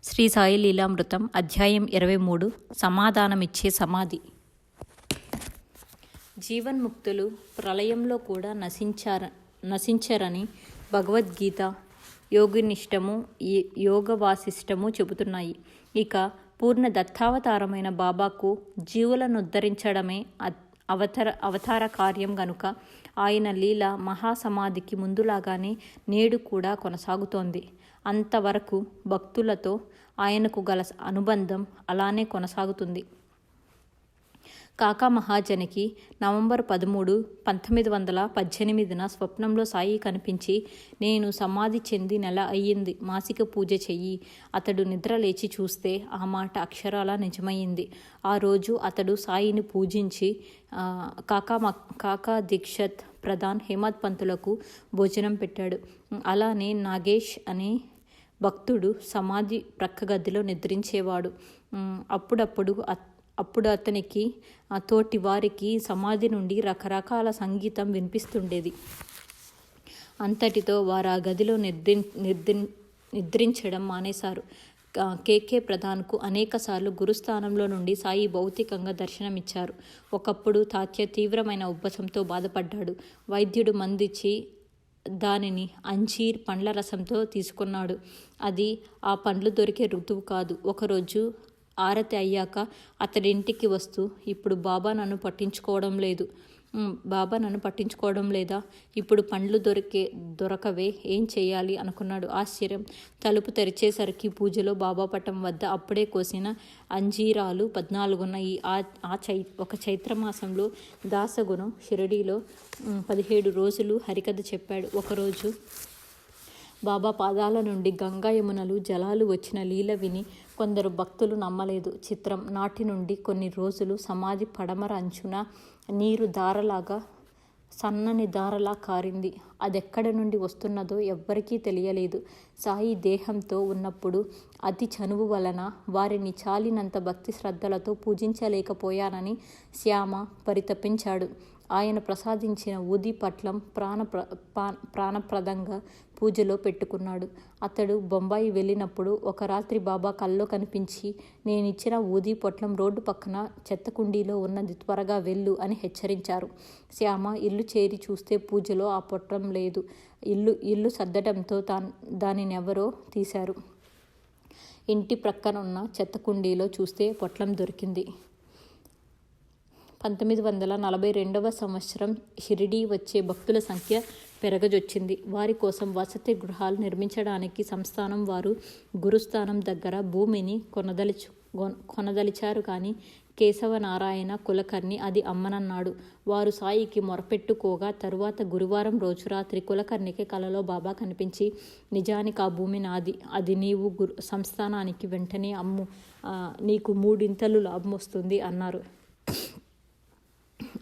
శ్రీ సాయి లీలామృతం అధ్యాయం 23 సమాధానమిచ్చే సమాధి. జీవన్ముక్తులు ప్రళయంలో కూడా నశించరని భగవద్గీత, యోగినిష్టము, యోగ వాసిష్టము చెబుతున్నాయి. ఇక పూర్ణ దత్తావతారమైన బాబాకు జీవులను ఉద్ధరించడమే అవతార కార్యం గనుక ఆయన లీల మహాసమాధికి ముందులాగానే నేడు కూడా కొనసాగుతోంది. అంతవరకు భక్తులతో ఆయనకు గల అనుబంధం అలానే కొనసాగుతుంది. కాకా మహాజనికి నవంబర్ 13, 1918 స్వప్నంలో సాయి కనిపించి, నేను సమాధి చెంది నెల అయ్యింది, మాసిక పూజ చెయ్యి. అతడు నిద్ర లేచి చూస్తే ఆ మాట అక్షరాలా నిజమయ్యింది. ఆ రోజు అతడు సాయిని పూజించి కాకా దీక్షత్, ప్రధాన్, హేమత్ పంతులకు భోజనం పెట్టాడు. అలానే నాగేష్ అనే భక్తుడు సమాధి ప్రక్క గదిలో నిద్రించేవాడు. అప్పుడు అతనికి తోటి వారికి సమాధి నుండి రకరకాల సంగీతం వినిపిస్తుండేది. అంతటితో వారు ఆ గదిలో నిద్రించడం మానేశారు. కేకే ప్రధాన్కు అనేకసార్లు గురుస్థానంలో నుండి సాయి భౌతికంగా దర్శనమిచ్చారు. ఒకప్పుడు తాత్య తీవ్రమైన ఉబ్బసంతో బాధపడ్డాడు. వైద్యుడు మందిచ్చి దానిని అంజీర్ పండ్ల రసంతో తీసుకున్నాడు. అది ఆ పండ్లు దొరికే ఋతువు కాదు. ఒకరోజు ఆరతి అయ్యాక అతడింటికి వస్తూ, ఇప్పుడు బాబా నన్ను పట్టించుకోవడం లేదా? ఇప్పుడు పండ్లు దొరకవే, ఏం చెయ్యాలి అనుకున్నాడు. ఆశ్చర్యం. తలుపు తెరిచేసరికి పూజలో బాబా పటం వద్ద అప్పుడే కోసిన అంజీరాలు 14 ఉన్నాయి. ఒక చైత్రమాసంలో దాసగుణం షిరిడీలో 17 రోజులు హరికథ చెప్పాడు. ఒకరోజు బాబా పాదాల నుండి గంగా యమునలు జలాలు వచ్చిన లీల విని కొందరు భక్తులు నమ్మలేదు. చిత్రం. నాటి నుండి కొన్ని రోజులు సమాధి పడమర అంచున నీరు ధారలాగా, సన్నని ధారలా కారింది. అదెక్కడి నుండి వస్తున్నదో ఎవ్వరికీ తెలియలేదు. సాయి దేహంతో ఉన్నప్పుడు అతి చనువు వలన వారిని చాలినంత భక్తి శ్రద్ధలతో పూజించలేకపోయానని శ్యామ పరితపించాడు. ఆయన ప్రసాదించిన ఊది పట్లం ప్రాణప్రదంగా పూజలో పెట్టుకున్నాడు. అతడు బొంబాయి వెళ్ళినప్పుడు ఒక రాత్రి బాబా కల్లో కనిపించి, నేనిచ్చిన ఊది పొట్లం రోడ్డు పక్కన చెత్తకుండీలో ఉన్నది, త్వరగా వెళ్ళు అని హెచ్చరించారు. శ్యామ ఇల్లు చేరి చూస్తే పూజలో ఆ పొట్లం లేదు. ఇల్లు సర్దడంతో దానినెవరో తీశారు. ఇంటి ప్రక్కనున్న చెత్తకుండీలో చూస్తే పొట్లం దొరికింది. 1942 సంవత్సరం షిరిడీ వచ్చే భక్తుల సంఖ్య పెరగజొచ్చింది. వారి కోసం వసతి గృహాలు నిర్మించడానికి సంస్థానం వారు గురుస్థానం దగ్గర భూమిని కొనదలిచారు. కానీ కేశవనారాయణ కులకర్ణి అది అమ్మనన్నాడు. వారు సాయికి మొరపెట్టుకోగా తరువాత గురువారం రోజు రాత్రి కులకర్ణికి కలలో బాబా కనిపించి, నిజానికి ఆ భూమి నాది, అది నీవు సంస్థానానికి వెంటనే అమ్ము, నీకు 3 ఇంతలు లాభం వస్తుంది అన్నారు.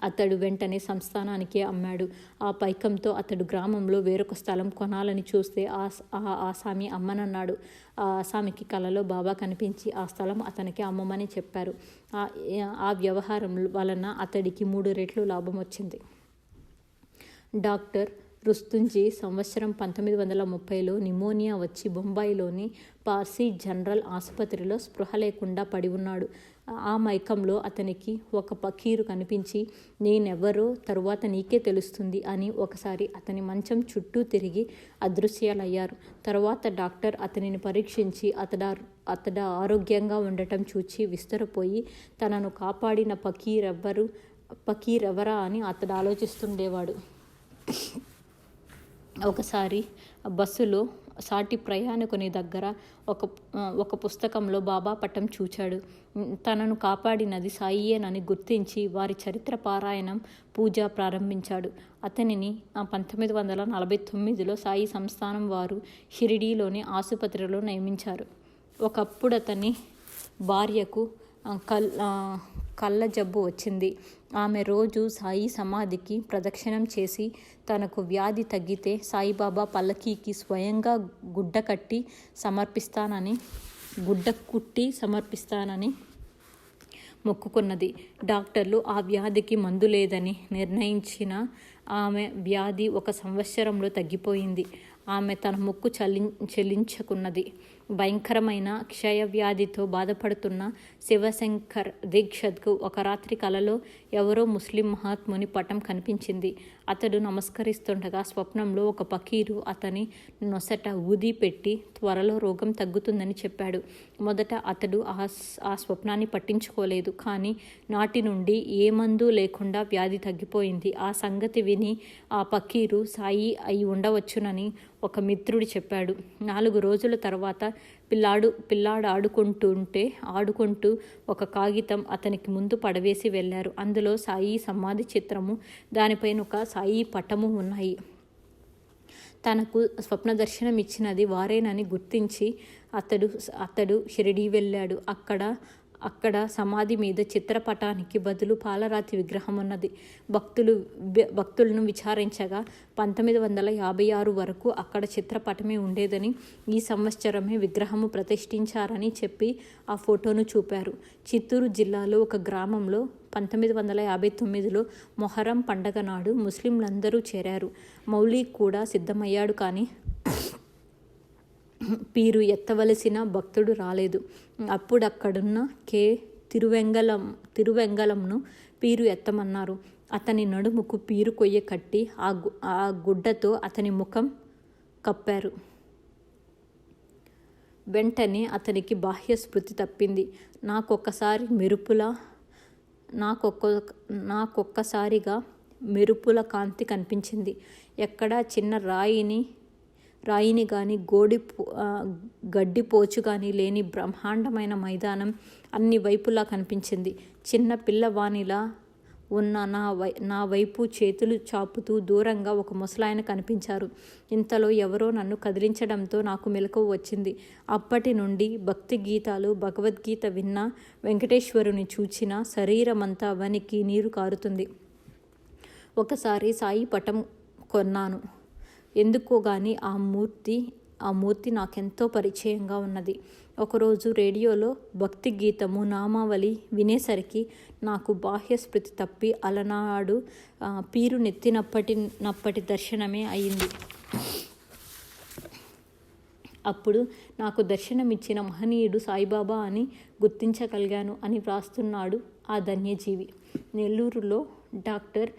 అతడు వెంటనే సంస్థానానికే అమ్మాడు. ఆ పైకంతో అతడు గ్రామంలో వేరొక స్థలం కొనాలని చూస్తే ఆసామి అమ్మనన్నాడు. ఆ ఆసామికి కలలో బాబా కనిపించి ఆ స్థలం అతనికి అమ్మమని చెప్పారు. ఆ వ్యవహారం వలన అతడికి 3 రెట్లు లాభం వచ్చింది. డాక్టర్ రుస్తుంజీ సంవత్సరం 1930లో నిమోనియా వచ్చి బొంబాయిలోని పార్సీ జనరల్ ఆసుపత్రిలో స్పృహ లేకుండా పడి ఉన్నాడు. ఆ మైకంలో అతనికి ఒక ఫకీరు కనిపించి, నేనెవరో తరువాత నీకే తెలుస్తుంది అని ఒకసారి అతని మంచం చుట్టూ తిరిగి అదృశ్యాలయ్యారు. తరువాత డాక్టర్ అతనిని పరీక్షించి అతడు ఆరోగ్యంగా ఉండటం చూచి విస్తరపోయి, తనను కాపాడిన ఫకీరెవరా అని అతడు ఆలోచిస్తుండేవాడు. ఒకసారి బస్సులో సాటి ప్రయాణికుని దగ్గర ఒక పుస్తకంలో బాబా పటం చూచాడు. తనను కాపాడినది సాయియేనని గుర్తించి వారి చరిత్ర పారాయణం, పూజ ప్రారంభించాడు. అతనిని 1949లో సాయి సంస్థానం వారు షిరిడీలోని ఆసుపత్రిలో నియమించారు. ఒకప్పుడు అతని భార్యకు కళ్ళ జబ్బు వచ్చింది. ఆమె రోజు సాయి సమాధికి ప్రదక్షిణం చేసి తనకు వ్యాధి తగ్గితే సాయిబాబా పల్లకీకి స్వయంగా గుడ్డ కుట్టి సమర్పిస్తానని మొక్కుకున్నది. డాక్టర్లు ఆ వ్యాధికి మందు లేదని నిర్ణయించిన ఆమె వ్యాధి 1 సంవత్సరంలో తగ్గిపోయింది. ఆమె తన మొక్కు చెల్లించుకున్నది. భయంకరమైన క్షయవ్యాధితో బాధపడుతున్న శివశంకర్ దీక్షత్కు ఒక రాత్రి కలలో ఎవరో ముస్లిం మహాత్ముని పటం కనిపించింది. అతడు నమస్కరిస్తుండగా స్వప్నంలో ఒక పకీరు అతని నొసట ఊది పెట్టి త్వరలో రోగం తగ్గుతుందని చెప్పాడు. మొదట అతడు ఆ స్వప్నాన్ని పట్టించుకోలేదు. కానీ నాటి నుండి ఏ మందు లేకుండా వ్యాధి తగ్గిపోయింది. ఆ సంగతి విని ఆ పకీరు సాయి అయి ఉండవచ్చునని ఒక మిత్రుడు చెప్పాడు. 4 రోజుల తర్వాత పిల్లాడు ఆడుకుంటూ ఒక కాగితం అతనికి ముందు పడవేసి వెళ్ళారు. అందులో సాయి సమాధి చిత్రము, దానిపైన ఒక సాయి పటము ఉన్నాయి. తనకు స్వప్న దర్శనం ఇచ్చినది వారేనని గుర్తించి అతడు షిరిడీ వెళ్ళాడు. అక్కడ సమాధి మీద చిత్రపటానికి బదులు పాలరాతి విగ్రహం ఉన్నది. భక్తులను విచారించగా 1956 వరకు అక్కడ చిత్రపటమే ఉండేదని, ఈ సంవత్సరమే విగ్రహము ప్రతిష్ఠించారని చెప్పి ఆ ఫోటోను చూపారు. చిత్తూరు జిల్లాలో ఒక గ్రామంలో 1959లో మొహరం పండగ నాడు ముస్లింలందరూ చేరారు. మౌలి కూడా సిద్ధమయ్యాడు. కానీ పీరు ఎత్తవలసిన భక్తుడు రాలేదు. అప్పుడక్కడున్న తిరువెంగళంను పీరు ఎత్తమన్నారు. అతని నడుముకు పీరు కొయ్య కట్టి ఆ గుడ్డతో అతని ముఖం కప్పారు. వెంటనే అతనికి బాహ్య స్మృతి తప్పింది. నాకొక్కసారిగా మెరుపుల కాంతి కనిపించింది. ఎక్కడా చిన్న రాయిని గాని గడ్డిపోచు గాని లేని బ్రహ్మాండమైన మైదానం అన్ని వైపులా కనిపించింది. చిన్న పిల్లవానిలా ఉన్న నా వైపు చేతులు చాపుతూ దూరంగా ఒక ముసలాయన కనిపించారు. ఇంతలో ఎవరో నన్ను కదిలించడంతో నాకు మెలకువ వచ్చింది. అప్పటి నుండి భక్తి గీతాలు, భగవద్గీత విన్నా, వెంకటేశ్వరుని చూచినా శరీరమంతా వణికి నీరు కారుతుంది. ఒకసారి సాయి పటం కొన్నాను. ఎందుకో గాని ఆ మూర్తి నాకెంతో పరిచయంగా ఉన్నది. ఒకరోజు రేడియోలో భక్తి గీతము నామావళి వినేసరికి నాకు బాహ్య స్మృతి తప్పి అలనాడు పీరు నెత్తినప్పటి దర్శనమే అయింది. అప్పుడు నాకు దర్శనమిచ్చిన మహనీయుడు సాయిబాబా అని గుర్తించగలిగాను అని వ్రాస్తున్నాడు ఆ ధన్యజీవి. నెల్లూరులో డాక్టర్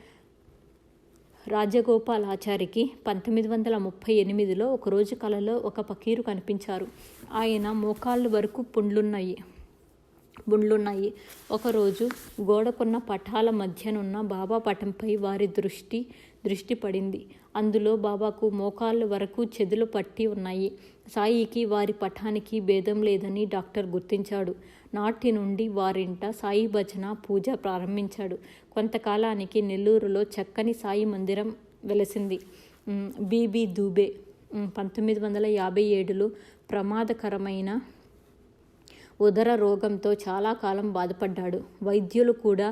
రాజగోపాలాచారికి 1938లో ఒకరోజు కలలో ఒక పకీరు కనిపించారు. ఆయన మోకాళ్ళ వరకు బుండ్లున్నాయి. ఒకరోజు గోడకున్న పటాల మధ్యనున్న బాబా పటంపై వారి దృష్టి పడింది. అందులో బాబాకు మోకాళ్ళ వరకు చెదులు పట్టి ఉన్నాయి. సాయికి వారి పటానికి భేదం లేదని డాక్టర్ గుర్తించాడు. నాటి నుండి వారింట సాయి భజన, పూజ ప్రారంభించాడు. కొంతకాలానికి నెల్లూరులో చక్కని సాయి మందిరం వెలసింది. బీబీ దూబే 1957లో ప్రమాదకరమైన ఉదర రోగంతో చాలా కాలం బాధపడ్డాడు. వైద్యులు కూడా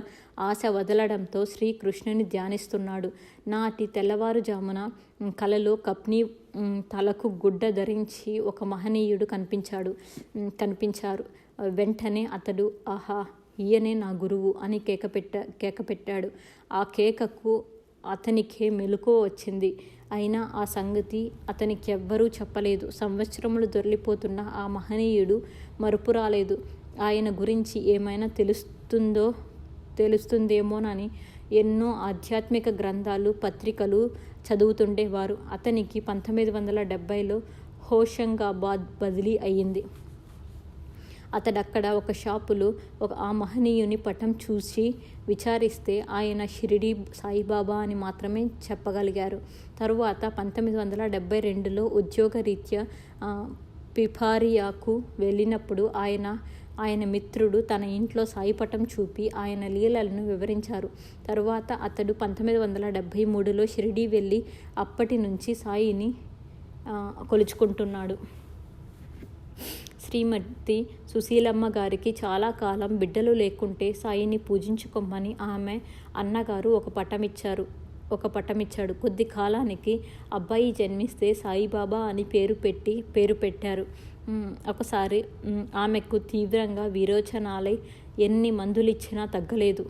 ఆశ వదలడంతో శ్రీకృష్ణుని ధ్యానిస్తున్నాడు. నాటి తెల్లవారుజామున కలలో కప్ని తలకు గుడ్డ ధరించి ఒక మహనీయుడు కనిపించారు. వెంటనే అతడు ఆహా, ఈయనే నా గురువు అని కేక పెట్టాడు. ఆ కేకకు అతనికే మెలకువ వచ్చింది. అయినా ఆ సంగతి అతనికెవ్వరూ చెప్పలేదు. సంవత్సరములు దొర్లిపోతున్న ఆ మహనీయుడు మరుపు రాలేదు. ఆయన గురించి ఏమైనా తెలుస్తుందేమోనని ఎన్నో ఆధ్యాత్మిక గ్రంథాలు, పత్రికలు చదువుతుండేవారు. అతనికి 1970లో హోషంగాబాద్ బదిలీ అయ్యింది. అతడక్కడ ఒక షాపులో ఆ మహనీయుని పటం చూసి విచారిస్తే ఆయన షిరిడీ సాయిబాబా అని మాత్రమే చెప్పగలిగారు. తరువాత 1972లో ఉద్యోగరీత్యా పిపారియాకు వెళ్ళినప్పుడు ఆయన మిత్రుడు తన ఇంట్లో సాయి పటం చూపి ఆయన లీలలను వివరించారు. తరువాత అతడు 1973లో షిరిడీ వెళ్ళి అప్పటి నుంచి సాయిని కొలుచుకుంటున్నాడు. శ్రీమతి సుశీలమ్మ గారికి చాలా కాలం బిడ్డలు లేకుంటే సాయిని పూజించుకోమని ఆమె అన్నగారు ఒక పటమిచ్చాడు. కొద్ది కాలానికి అబ్బాయి జన్మిస్తే సాయిబాబా అని పేరు పెట్టారు. ఒకసారి ఆమెకు తీవ్రంగా విరోచనాలై ఎన్ని మందులిచ్చినా తగ్గలేదు.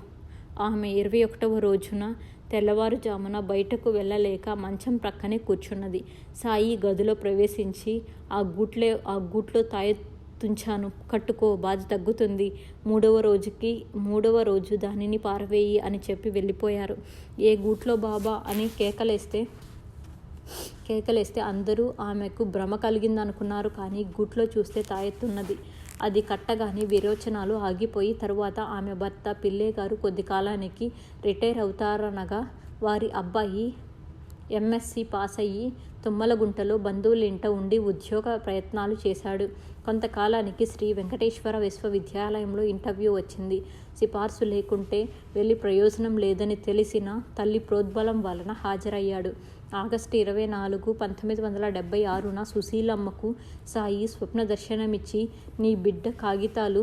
ఆమె 21వ రోజున తెల్లవారుజామున బయటకు వెళ్ళలేక మంచం ప్రక్కనే కూర్చున్నది. సాయి గదిలో ప్రవేశించి ఆ గూట్లో తుంచాను, కట్టుకో, బాధ తగ్గుతుంది. మూడవ రోజు దానిని పారవేయి అని చెప్పి వెళ్ళిపోయారు. ఏ గూట్లో బాబా అని కేకలేస్తే అందరూ ఆమెకు భ్రమ కలిగిందనుకున్నారు. కానీ గూట్లో చూస్తే తాయెత్తున్నది. అది కట్టగానే విరోచనాలు ఆగిపోయి తరువాత ఆమె భర్త పిల్లేగారు కొద్ది కాలానికి రిటైర్ అవుతారనగా వారి అబ్బాయి ఎంఎస్సి పాస్ అయ్యి తుమ్మలగుంటలో బంధువులింట ఉండి ఉద్యోగ ప్రయత్నాలు చేశాడు. కొంతకాలానికి శ్రీ వెంకటేశ్వర విశ్వవిద్యాలయంలో ఇంటర్వ్యూ వచ్చింది. సిఫార్సు లేకుంటే వెళ్ళి ప్రయోజనం లేదని తెలిసిన తల్లి ప్రోద్బలం వలన హాజరయ్యాడు. ఆగస్టు 24, 1976న సుశీలమ్మకు సాయి స్వప్న దర్శనమిచ్చి నీ బిడ్డ కాగితాలు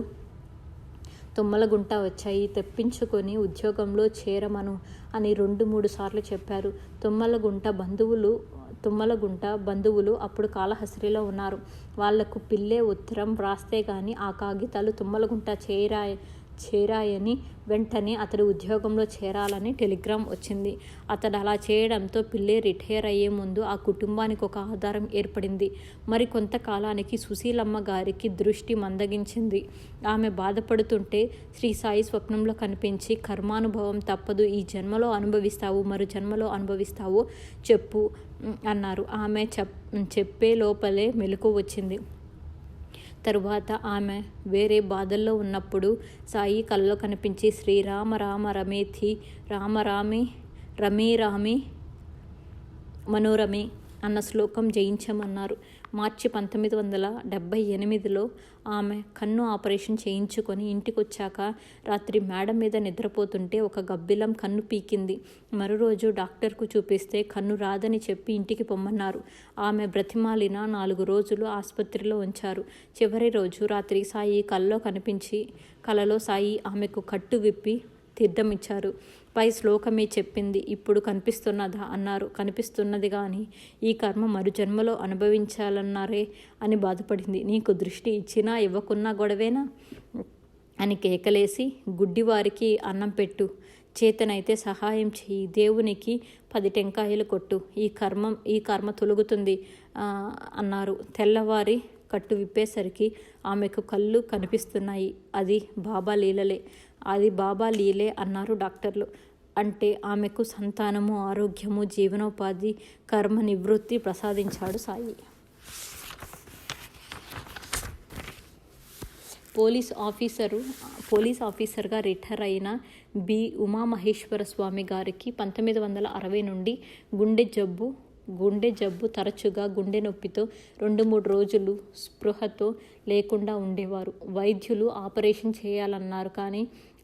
తుమ్మలగుంట వచ్చాయి, తెప్పించుకొని ఉద్యోగంలో చేరమను అని 2-3 సార్లు చెప్పారు. తుమ్మలగుంట బంధువులు అప్పుడు కాళహస్తిలో ఉన్నారు. వాళ్లకు పిల్లే ఉత్తరం వ్రాస్తే గాని ఆ కాగితాలు తుమ్మలగుంట చేరాయని వెంటనే అతడు ఉద్యోగంలో చేరాలని టెలిగ్రామ్ వచ్చింది. అతడు అలా చేయడంతో పిల్లే రిటైర్ అయ్యే ముందు ఆ కుటుంబానికి ఒక ఆధారం ఏర్పడింది. మరి కొంతకాలానికి సుశీలమ్మ గారికి దృష్టి మందగించింది. ఆమె బాధపడుతుంటే శ్రీ సాయి స్వప్నంలో కనిపించి కర్మానుభవం తప్పదు, ఈ జన్మలో అనుభవిస్తావు, మరు జన్మలో అనుభవిస్తావు, చెప్పు అన్నారు. ఆమె చెప్పే లోపలే మెలకువ వచ్చింది. తరువాత ఆమె వేరే బాధల్లో ఉన్నప్పుడు సాయి కలలో కనిపించి శ్రీరామ రామ రమేథి రామ రామే రమే రామే మనోరమే అన్న శ్లోకం జయించమన్నారు. మార్చి 1978లో ఆమె కన్ను ఆపరేషన్ చేయించుకొని ఇంటికొచ్చాక రాత్రి మేడ మీద నిద్రపోతుంటే ఒక గబ్బిలం కన్ను పీకింది. మరోరోజు డాక్టర్కు చూపిస్తే కన్ను రాదని చెప్పి ఇంటికి పొమ్మన్నారు. ఆమె బ్రతిమాలిన 4 రోజులు ఆసుపత్రిలో ఉంచారు. చివరి రోజు రాత్రి సాయి కలలో సాయి ఆమెకు కట్టు విప్పి తీర్థమిచ్చారు. పై శ్లోకమే చెప్పింది. ఇప్పుడు కనిపిస్తున్నదా అన్నారు. కనిపిస్తున్నది గాని ఈ కర్మ మరు జన్మలో అనుభవించాలన్నారే అని బాధపడింది. నీకు దృష్టి ఇచ్చినా ఇవ్వకున్నా గొడవేనా అని కేకలేసి గుడ్డివారికి అన్నం పెట్టు, చేతనైతే సహాయం చెయ్యి, దేవునికి 10 టెంకాయలు కొట్టు, ఈ కర్మ తొలగుతుంది అన్నారు. తెల్లవారి కట్టు విప్పేసరికి ఆమెకు కళ్ళు కనిపిస్తున్నాయి. అది బాబా లీలే అన్నారు డాక్టర్లు. అంటే ఆమెకు సంతానము, ఆరోగ్యము, జీవనోపాధి, కర్మ నివృత్తి ప్రసాదించాడు సాయి. పోలీస్ ఆఫీసర్గా రిటైర్ అయిన బి ఉమామహేశ్వర స్వామి గారికి 1960 నుండి గుండె జబ్బు తరచుగా గుండె నొప్పితో 2-3 రోజులు స్పృహతో లేకుండా ఉండేవారు. వైద్యులు ఆపరేషన్ చేయాలన్నారు. కానీ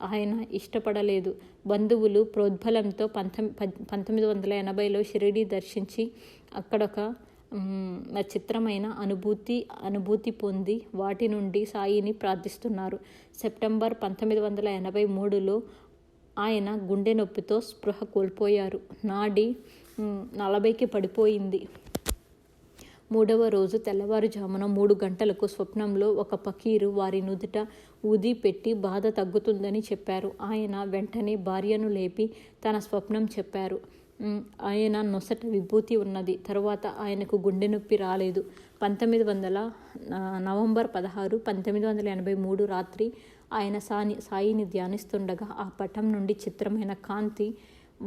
ఆయన ఇష్టపడలేదు. బంధువులు ప్రోద్బలంతో 1980లో షిరిడీ దర్శించి అక్కడొక చిత్రమైన అనుభూతి పొంది వాటి నుండి సాయిని ప్రార్థిస్తున్నారు. సెప్టెంబర్ 1983లో ఆయన గుండె నొప్పితో స్పృహ కోల్పోయారు. నాడి 40కి పడిపోయింది. 3వ రోజు తెల్లవారుజామున 3 గంటలకు స్వప్నంలో ఒక పకీరు వారి నుదుట ఊది పెట్టి బాధ తగ్గుతుందని చెప్పారు. ఆయన వెంటనే భార్యను లేపి తన స్వప్నం చెప్పారు. ఆయన నొసట విభూతి ఉన్నది. తరువాత ఆయనకు గుండె నొప్పి రాలేదు. నవంబర్ 16, 1983 రాత్రి ఆయన సాయిని ధ్యానిస్తుండగా ఆ పటం నుండి చిత్రమైన కాంతి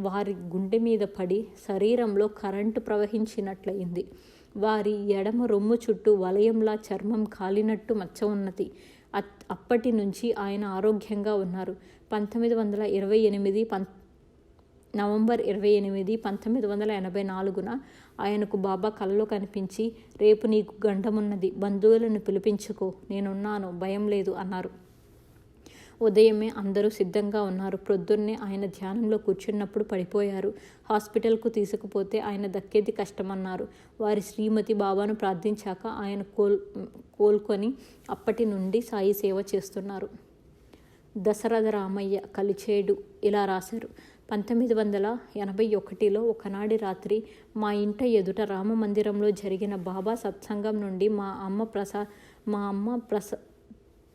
వారి గుండె మీద పడి శరీరంలో కరెంటు ప్రవహించినట్లయింది. వారి ఎడమ రొమ్ము చుట్టూ వలయంలా చర్మం కాలినట్టు మచ్చ ఉన్నది. అప్పటి నుంచి ఆయన ఆరోగ్యంగా ఉన్నారు. నవంబర్ 28, 1984న ఆయనకు బాబా కలలో కనిపించి రేపు నీకు గండమున్నది, బంధువులను పిలిపించుకో, నేనున్నాను, భయం లేదు అన్నారు. ఉదయమే అందరూ సిద్ధంగా ఉన్నారు. ప్రొద్దున్నే ఆయన ధ్యానంలో కూర్చున్నప్పుడు పడిపోయారు. హాస్పిటల్కు తీసుకుపోతే ఆయన దక్కేది కష్టమన్నారు. వారి శ్రీమతి బాబాను ప్రార్థించాక ఆయన కోలుకొని అప్పటి నుండి సాయి సేవ చేస్తున్నారు. దశరథ రామయ్య కలిచేడు ఇలా రాశారు. 1981లో ఒకనాడి రాత్రి మా ఇంట ఎదుట రామమందిరంలో జరిగిన బాబా సత్సంగం నుండి మా అమ్మ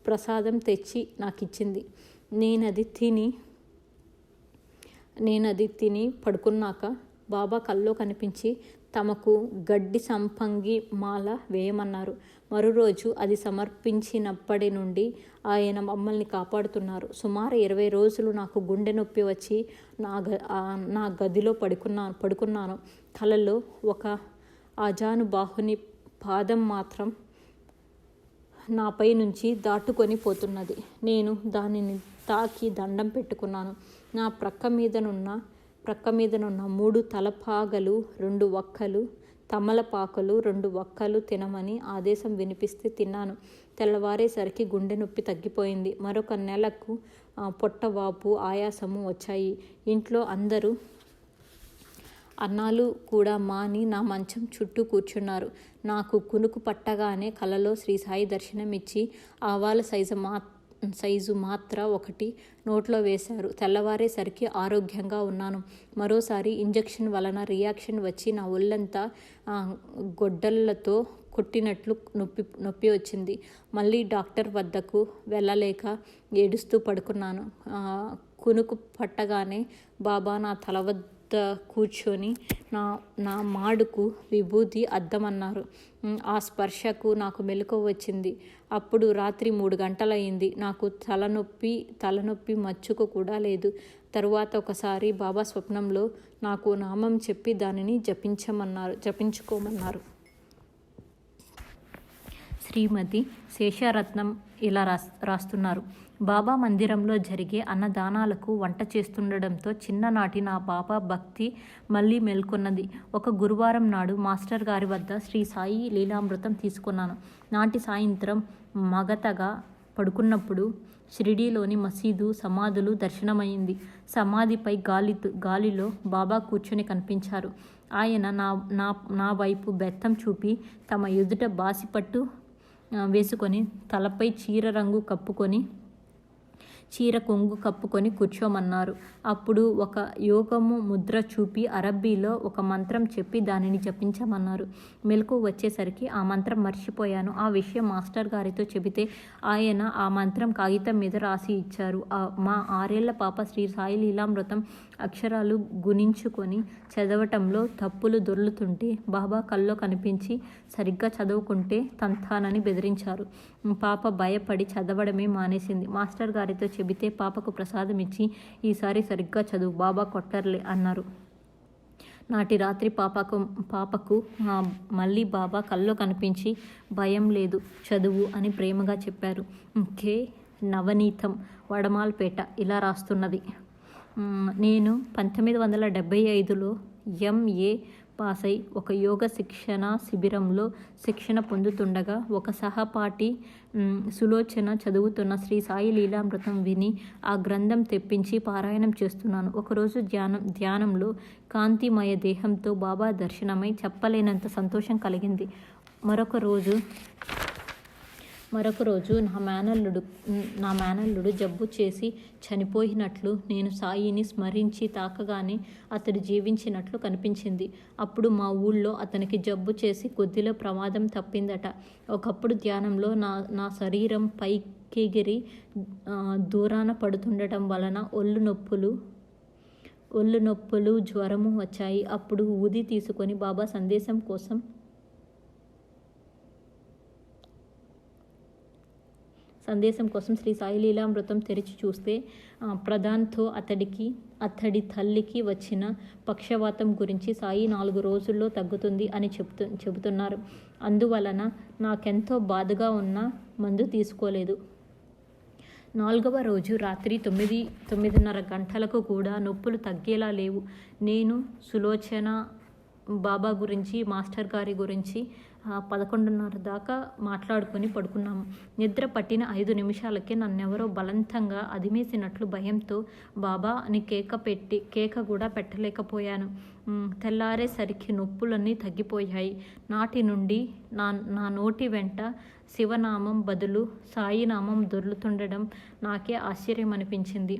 ప్రసాదం తెచ్చి నాకిచ్చింది. నేనది తిని నేనది తిని పడుకున్నాక బాబా కల్లో కనిపించి తమకు గడ్డి సంపంగి మాల వేయమన్నారు. మరురోజు అది సమర్పించినప్పటి నుండి ఆయన మమ్మల్ని కాపాడుతున్నారు. సుమారు 20 రోజులు నాకు గుండె నొప్పి వచ్చి నా గదిలో పడుకున్నాను. కలలో ఒక ఆజానుబాహుని పాదం మాత్రం నాపై నుంచి దాటుకొని పోతున్నది. నేను దానిని తాకి దండం పెట్టుకున్నాను. నా ప్రక్క మీదనున్న 3 తలపాగలు, 2 వక్కలు, తమలపాకులు 2 వక్కలు తినమని ఆదేశం వినిపిస్తే తిన్నాను. తెల్లవారేసరికి గుండె నొప్పి తగ్గిపోయింది. మరొక నెలకు పొట్టవాపు, ఆయాసము వచ్చాయి. ఇంట్లో అందరూ అన్నాలు కూడా మాని నా మంచం చుట్టూ కూర్చున్నారు. నాకు కునుకు పట్టగానే కలలో శ్రీ సాయి దర్శనమిచ్చి ఆవాల సైజు మాత్ర 1 నోట్లో వేశారు. తెల్లవారేసరికి ఆరోగ్యంగా ఉన్నాను. మరోసారి ఇంజెక్షన్ వలన రియాక్షన్ వచ్చి నా ఒళ్ళంతా గొడ్డళ్లతో కొట్టినట్లు నొప్పి వచ్చింది. మళ్ళీ డాక్టర్ వద్దకు వెళ్ళలేక ఏడుస్తూ పడుకున్నాను. కునుకు పట్టగానే బాబా నా తల వద్ద కూర్చొని నా మాడుకు విభూతి అద్దమన్నారు. ఆ స్పర్శకు నాకు మెలకువ వచ్చింది. అప్పుడు రాత్రి 3 గంటలయింది. నాకు తలనొప్పి మచ్చుకు కూడా లేదు. తరువాత ఒకసారి బాబా స్వప్నంలో నాకు నామం చెప్పి దానిని జపించుకోమన్నారు. శ్రీమతి శేషరత్నం ఇలా రాస్తున్నారు. బాబా మందిరంలో జరిగే అన్నదానాలకు వంట చేస్తుండడంతో చిన్ననాటి నా బాబా భక్తి మళ్ళీ మేల్కొన్నది. ఒక గురువారం నాడు మాస్టర్ గారి వద్ద శ్రీ సాయి లీలామృతం తీసుకున్నాను. నాటి సాయంత్రం మగతగా పడుకున్నప్పుడు షిరిడీలోని మసీదు సమాధులు దర్శనమైంది. సమాధిపై గాలిలో బాబా కూర్చొని కనిపించారు. ఆయన నా వైపు బెత్తం చూపి తమ ఎదుట బాసిపట్టు వేసుకొని తలపై చీర కొంగు కప్పుకొని కూర్చోమన్నారు. అప్పుడు ఒక యోగము ముద్ర చూపి అరబ్బీలో ఒక మంత్రం చెప్పి దానిని జపించమన్నారు. మెలకు వచ్చేసరికి ఆ మంత్రం మర్చిపోయాను. ఆ విషయం మాస్టర్ గారితో చెబితే ఆయన ఆ మంత్రం కాగితం మీద రాసి ఇచ్చారు. మా 6 ఏళ్ల పాప శ్రీ సాయి లీలామృతం అక్షరాలు గుణించుకొని చదవటంలో తప్పులు దొర్లుతుంటే బాబా కల్లో కనిపించి సరిగ్గా చదువుకుంటే తంతానని బెదిరించారు. పాప భయపడి చదవడమే మానేసింది. మాస్టర్ గారితో చెబితే పాపకు ప్రసాదం ఇచ్చి ఈసారి సరిగ్గా చదువు, బాబా కొట్టర్లే అన్నారు. నాటి రాత్రి పాపకు మళ్ళీ బాబా కల్లో కనిపించి భయం లేదు, చదువు అని ప్రేమగా చెప్పారు. కే నవనీతం, వడమాల్పేట ఇలా రాస్తున్నది. నేను 1975లో MA పాస్ అయి ఒక యోగ శిక్షణ శిబిరంలో శిక్షణ పొందుతుండగా ఒక సహపాఠి సులోచన చదువుతున్న శ్రీ సాయి లీలామృతం విని ఆ గ్రంథం తెప్పించి పారాయణం చేస్తున్నాను. ఒకరోజు ధ్యానంలో కాంతిమయ దేహంతో బాబా దర్శనమై చెప్పలేనంత సంతోషం కలిగింది. మరొక రోజు నా మేనల్లుడు జబ్బు చేసి చనిపోయినట్లు నేను సాయిని స్మరించి తాకగానే అతడు జీవించినట్లు కనిపించింది. అప్పుడు మా ఊళ్ళో అతనికి జబ్బు చేసి కొద్దిలో ప్రమాదం తప్పిందట. ఒకప్పుడు ధ్యానంలో నా శరీరం పైకెగిరి దూరాన పడుతుండటం వలన ఒళ్ళు నొప్పులు జ్వరము వచ్చాయి. అప్పుడు ఊది తీసుకొని బాబా సందేశం కోసం శ్రీ సాయి లీలామృతం తెరిచి చూస్తే ప్రధాన్తో అతడి తల్లికి వచ్చిన పక్షవాతం గురించి సాయి 4 రోజుల్లో తగ్గుతుంది అని చెబుతున్నారు. అందువలన నాకెంతో బాధగా ఉన్నా మందు తీసుకోలేదు. 4వ రోజు రాత్రి 9:30 గంటలకు కూడా నొప్పులు తగ్గేలా లేవు. నేను సులోచన బాబా గురించి, మాస్టర్ గారి గురించి 11:30 దాకా మాట్లాడుకొని పడుకున్నాము. నిద్ర పట్టిన 5 నిమిషాలకే నన్నెవరో బలవంతంగా అదిమేసినట్లు భయంతో బాబా అని కేక కూడా పెట్టలేకపోయాను. తెల్లారేసరికి నొప్పులన్నీ తగ్గిపోయాయి. నాటి నుండి నా నోటి వెంట శివనామం బదులు సాయినామం దొర్లుతుండడం నాకే ఆశ్చర్యం అనిపించింది.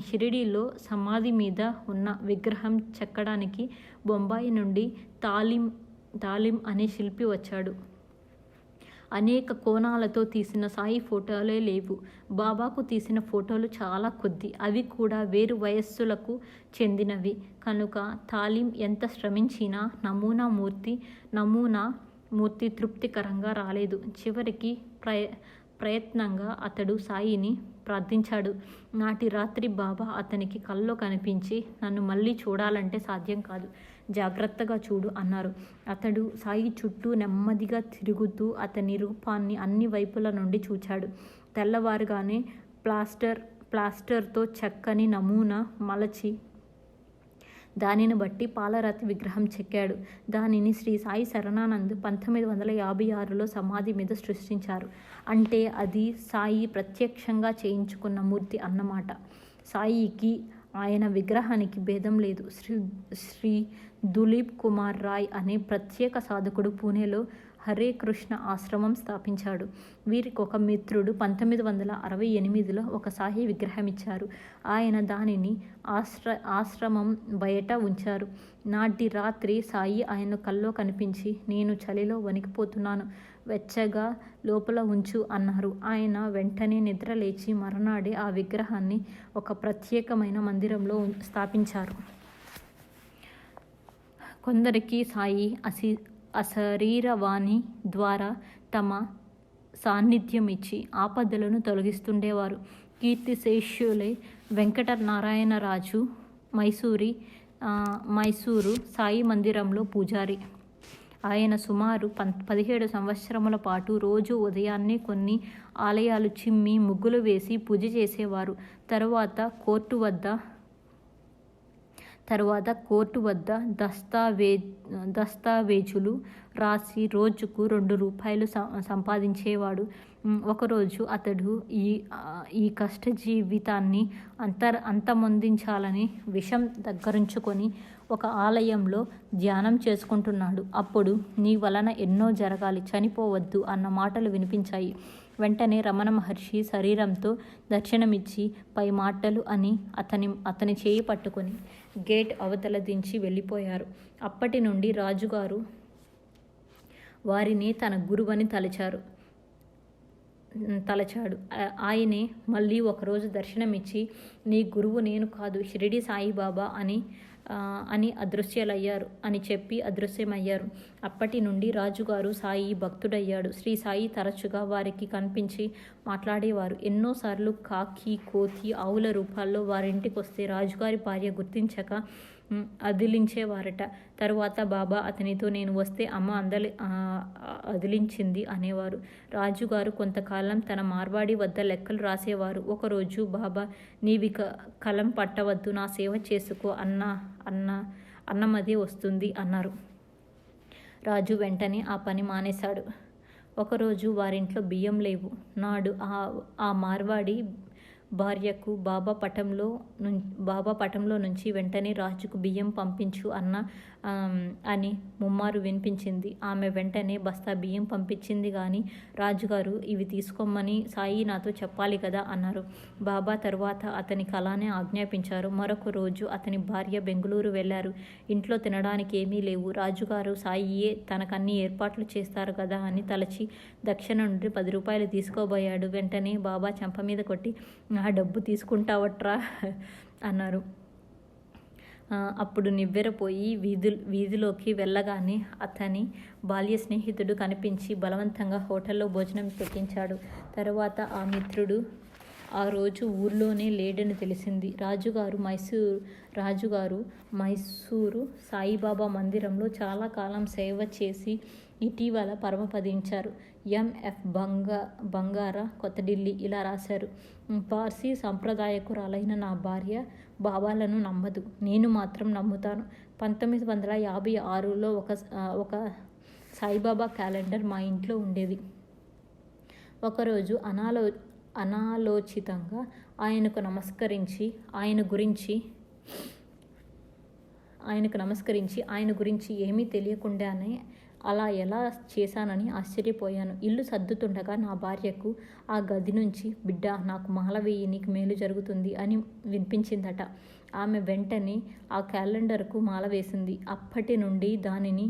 షిరిడీలో సమాధి మీద ఉన్న విగ్రహం చెక్కడానికి బొంబాయి నుండి తాలిం అనే శిల్పి వచ్చాడు. అనేక కోణాలతో తీసిన సాయి ఫోటోలే లేవు. బాబాకు తీసిన ఫోటోలు చాలా కొద్ది, అవి కూడా వేరు వయస్సులకు చెందినవి కనుక తాలీం ఎంత శ్రమించినా నమూనా మూర్తి తృప్తికరంగా రాలేదు. చివరికి ప్రయత్నంగా అతడు సాయిని ప్రార్థించాడు. నాటి రాత్రి బాబా అతనికి కల్లో కనిపించి, నన్ను మళ్ళీ చూడాలంటే సాధ్యం కాదు, జాగ్రత్తగా చూడు అన్నారు. అతడు సాయి చుట్టూ నెమ్మదిగా తిరుగుతూ అతని రూపాన్ని అన్ని వైపుల నుండి చూచాడు. తెల్లవారుగానే ప్లాస్టర్తో చక్కని నమూనా మలచి దానిని బట్టి పాలరాతి విగ్రహం చెక్కాడు. దానిని శ్రీ సాయి శరణానంద్ 1956లో సమాధి మీద సృష్టించారు. అంటే అది సాయి ప్రత్యక్షంగా చేయించుకున్న మూర్తి అన్నమాట. సాయికి ఆయన విగ్రహానికి భేదం లేదు. శ్రీ దులీప్ కుమార్ రాయ్ అనే ప్రత్యేక సాధకుడు పూణేలో హరే కృష్ణ ఆశ్రమం స్థాపించాడు. వీరికి ఒక మిత్రుడు 1968లో ఒక సాయి విగ్రహం ఇచ్చారు. ఆయన దానిని ఆశ్రమం బయట ఉంచారు. నాటి రాత్రి సాయి ఆయన కల్లో కనిపించి, నేను చలిలో వణికిపోతున్నాను, వెచ్చగా లోపల ఉంచు అన్నారు. ఆయన వెంటనే నిద్రలేచి మరునాడే ఆ విగ్రహాన్ని ఒక ప్రత్యేకమైన మందిరంలో స్థాపించారు. కొందరికి సాయి అశరీరవాణి ద్వారా తమ సాన్నిధ్యం ఇచ్చి ఆపదలను తొలగిస్తుండేవారు. కీర్తిశేషులే వెంకటనారాయణరాజు మైసూరు సాయి మందిరంలో పూజారి. ఆయన సుమారు 17 సంవత్సరముల పాటు రోజు ఉదయాన్నే కొన్ని ఆలయాలు చిమ్మి ముగ్గులు వేసి పూజ చేసేవారు. తరువాత కోర్టు వద్ద దస్తావేజులు రాసి రోజుకు ₹2 సంపాదించేవాడు. ఒకరోజు అతడు ఈ కష్ట జీవితాన్ని అంతమొందించాలని విషం దగ్గరుంచుకొని ఒక ఆలయంలో ధ్యానం చేసుకుంటున్నాడు. అప్పుడు నీ వలన ఎన్నో జరగాలి, చనిపోవద్దు అన్న మాటలు వినిపించాయి. వెంటనే రమణ మహర్షి శరీరంతో దర్శనమిచ్చి పై మాటలు అని అతని చేయి పట్టుకొని గేట్ అవతల దించి వెళ్ళిపోయారు. అప్పటి నుండి రాజుగారు వారిని తన గురువని తలచాడు. ఆయనే మళ్ళీ ఒకరోజు దర్శనమిచ్చి, నీ గురువు నేను కాదు, షిరిడి సాయిబాబా అని అదృశ్యులయ్యారు అని చెప్పి అదృశ్యమయ్యారు. అప్పటి నుండి రాజుగారు సాయి భక్తుడయ్యాడు. శ్రీ సాయి తరచుగా వారికి కనిపించి మాట్లాడేవారు. ఎన్నోసార్లు కాకి, కోతి, ఆవుల రూపాల్లో వారింటికొస్తే రాజుగారి భార్య గుర్తించక అదిలించేవారట. తరువాత బాబా అతనితో, నేను వస్తే అమ్మ అదిలించింది అనేవారు. రాజుగారు కొంతకాలం తన మార్వాడి వద్ద లెక్కలు రాసేవారు. ఒకరోజు బాబా, నీవిక కలం పట్టవద్దు, నా సేవ చేసుకో, అన్నమదే వస్తుంది అన్నారు. రాజు వెంటనే ఆ పని మానేశాడు. ఒకరోజు వారింట్లో బియ్యం లేవు. నాడు ఆ మార్వాడి భార్యకు బాబా పటంలో నుంచి వెంటనే రాజుకు బియ్యం పంపించు అని ముమ్మారు వినిపించింది. ఆమె వెంటనే బస్తా బియ్యం పంపించింది. కానీ రాజుగారు, ఇవి తీసుకోమని సాయి నాతో చెప్పాలి కదా అన్నారు. బాబా తరువాత అతనికి అలానే ఆజ్ఞాపించారు. మరొక రోజు అతని భార్య బెంగుళూరు వెళ్లారు. ఇంట్లో తినడానికి ఏమీ లేవు. రాజుగారు సాయియే తనకన్నీ ఏర్పాట్లు చేస్తారు కదా అని తలచి దక్షిణ నుండి ₹10 తీసుకోబోయాడు. వెంటనే బాబా చెంప మీద కొట్టి, ఆ డబ్బు తీసుకుంటావట్రా అన్నారు. అప్పుడు నివ్వెరపోయి వీధిలోకి వెళ్ళగానే అతని బాల్య స్నేహితుడు కనిపించి బలవంతంగా హోటల్లో భోజనం పెట్టించాడు. తరువాత ఆ మిత్రుడు ఆ రోజు ఊర్లోనే లేడని తెలిసింది. రాజుగారు మైసూరు సాయిబాబా మందిరంలో చాలా కాలం సేవ చేసి ఇటీవల పరమపదించారు. M.F. బంగారా, కొత్త ఢిల్లీ ఇలా రాశారు. పార్సీ సంప్రదాయకురాలైన నా భార్య బాబాలను నమ్మదు, నేను మాత్రం నమ్ముతాను. 1956లో ఒక సాయిబాబా క్యాలెండర్ మా ఇంట్లో ఉండేది. ఒకరోజు అనాలోచితంగా ఆయనకు నమస్కరించి ఆయన గురించి ఏమీ తెలియకుండానే అలా ఎలా చేశానని ఆశ్చర్యపోయాను. ఇల్లు సర్దుతుండగా నా భార్యకు ఆ గది నుంచి, బిడ్డ నాకు మాల వేయి, నీకు మేలు జరుగుతుంది అని వినిపించిందట. ఆమె వెంటనే ఆ క్యాలెండర్కు మాల వేసింది. అప్పటి నుండి దానిని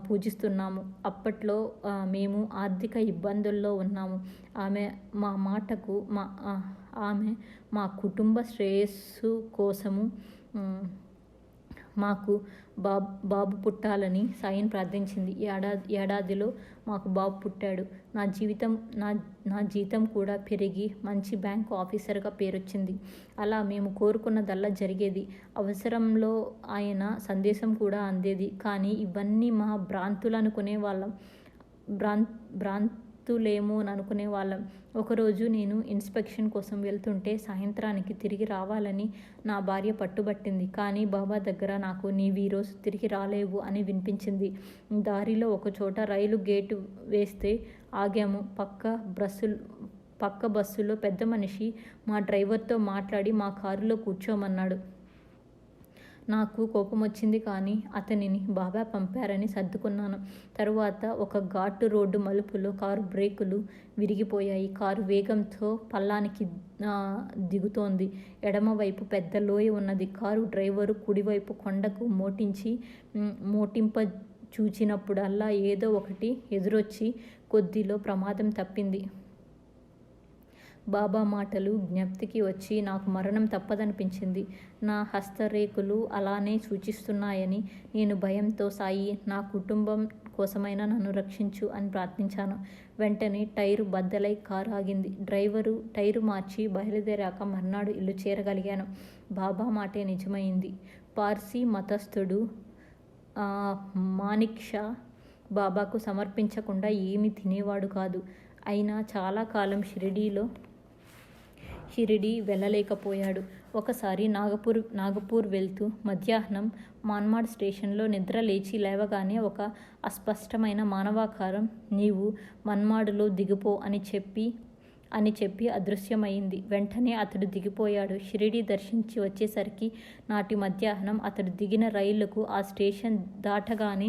పూజిస్తున్నాము. అప్పట్లో మేము ఆర్థిక ఇబ్బందుల్లో ఉన్నాము. ఆమె మా మాటకు ఆమె మా కుటుంబ శ్రేయస్సు కోసము మాకు బాబు పుట్టాలని సాయిని ప్రార్థించింది. ఏడాదిలో మాకు బాబు పుట్టాడు. నా జీతం కూడా పెరిగి మంచి బ్యాంకు ఆఫీసర్గా పేరొచ్చింది. అలా మేము కోరుకున్నదల్లా జరిగేది. అవసరంలో ఆయన సందేశం కూడా అందేది. కానీ ఇవన్నీ మా భ్రాంతులేమో అనుకునే వాళ్ళం. ఒకరోజు నేను ఇన్స్పెక్షన్ కోసం వెళ్తుంటే సాయంత్రానికి తిరిగి రావాలని నా భార్య పట్టుబట్టింది. కానీ బాబా దగ్గర నాకు నీవీరోజు తిరిగి రాలేవు అని వినిపించింది. దారిలో ఒకచోట రైలు గేటు వేస్తే ఆగాము. పక్క బస్సులో పెద్ద మనిషి మా డ్రైవర్తో మాట్లాడి మా కారులో కూర్చోమన్నాడు. నాకు కోపం వచ్చింది. కానీ అతనిని బాబా పంపారని సర్దుకున్నాను. తరువాత ఒక ఘాటు రోడ్డు మలుపులో కారు బ్రేకులు విరిగిపోయాయి. కారు వేగంతో పల్లానికి దిగుతోంది. ఎడమవైపు పెద్ద లోయ ఉన్నది. కారు డ్రైవరు కుడివైపు కొండకు మోటింప చూచినప్పుడల్లా ఏదో ఒకటి ఎదురొచ్చి కొద్దిలో ప్రమాదం తప్పింది. బాబా మాటలు జ్ఞప్తికి వచ్చి నాకు మరణం తప్పదనిపించింది. నా హస్తరేఖలు అలానే సూచిస్తున్నాయని నేను భయంతో, సాయి, నా కుటుంబం కోసమైనా నన్ను రక్షించు అని ప్రార్థించాను. వెంటనే టైరు బద్దలై కారు ఆగింది. డ్రైవరు టైరు మార్చి బయలుదేరాక మర్నాడు ఇల్లు చేరగలిగాను. బాబా మాటే నిజమైంది. పార్సీ మతస్థుడు మానిక్ షా బాబాకు సమర్పించకుండా ఏమీ తినేవాడు కాదు. అయినా చాలా కాలం షిరిడీ వెళ్ళలేకపోయాడు. ఒకసారి నాగపూర్ వెళ్తూ మధ్యాహ్నం మన్మాడ్ స్టేషన్లో నిద్ర లేచి లేవగానే ఒక అస్పష్టమైన మానవాకారం నీవు మన్మాడులో దిగిపో అని చెప్పి అదృశ్యమైంది. వెంటనే అతడు దిగిపోయాడు. షిరిడీ దర్శించి వచ్చేసరికి నాటి మధ్యాహ్నం. అతడు దిగిన రైలుకు ఆ స్టేషన్ దాటగానే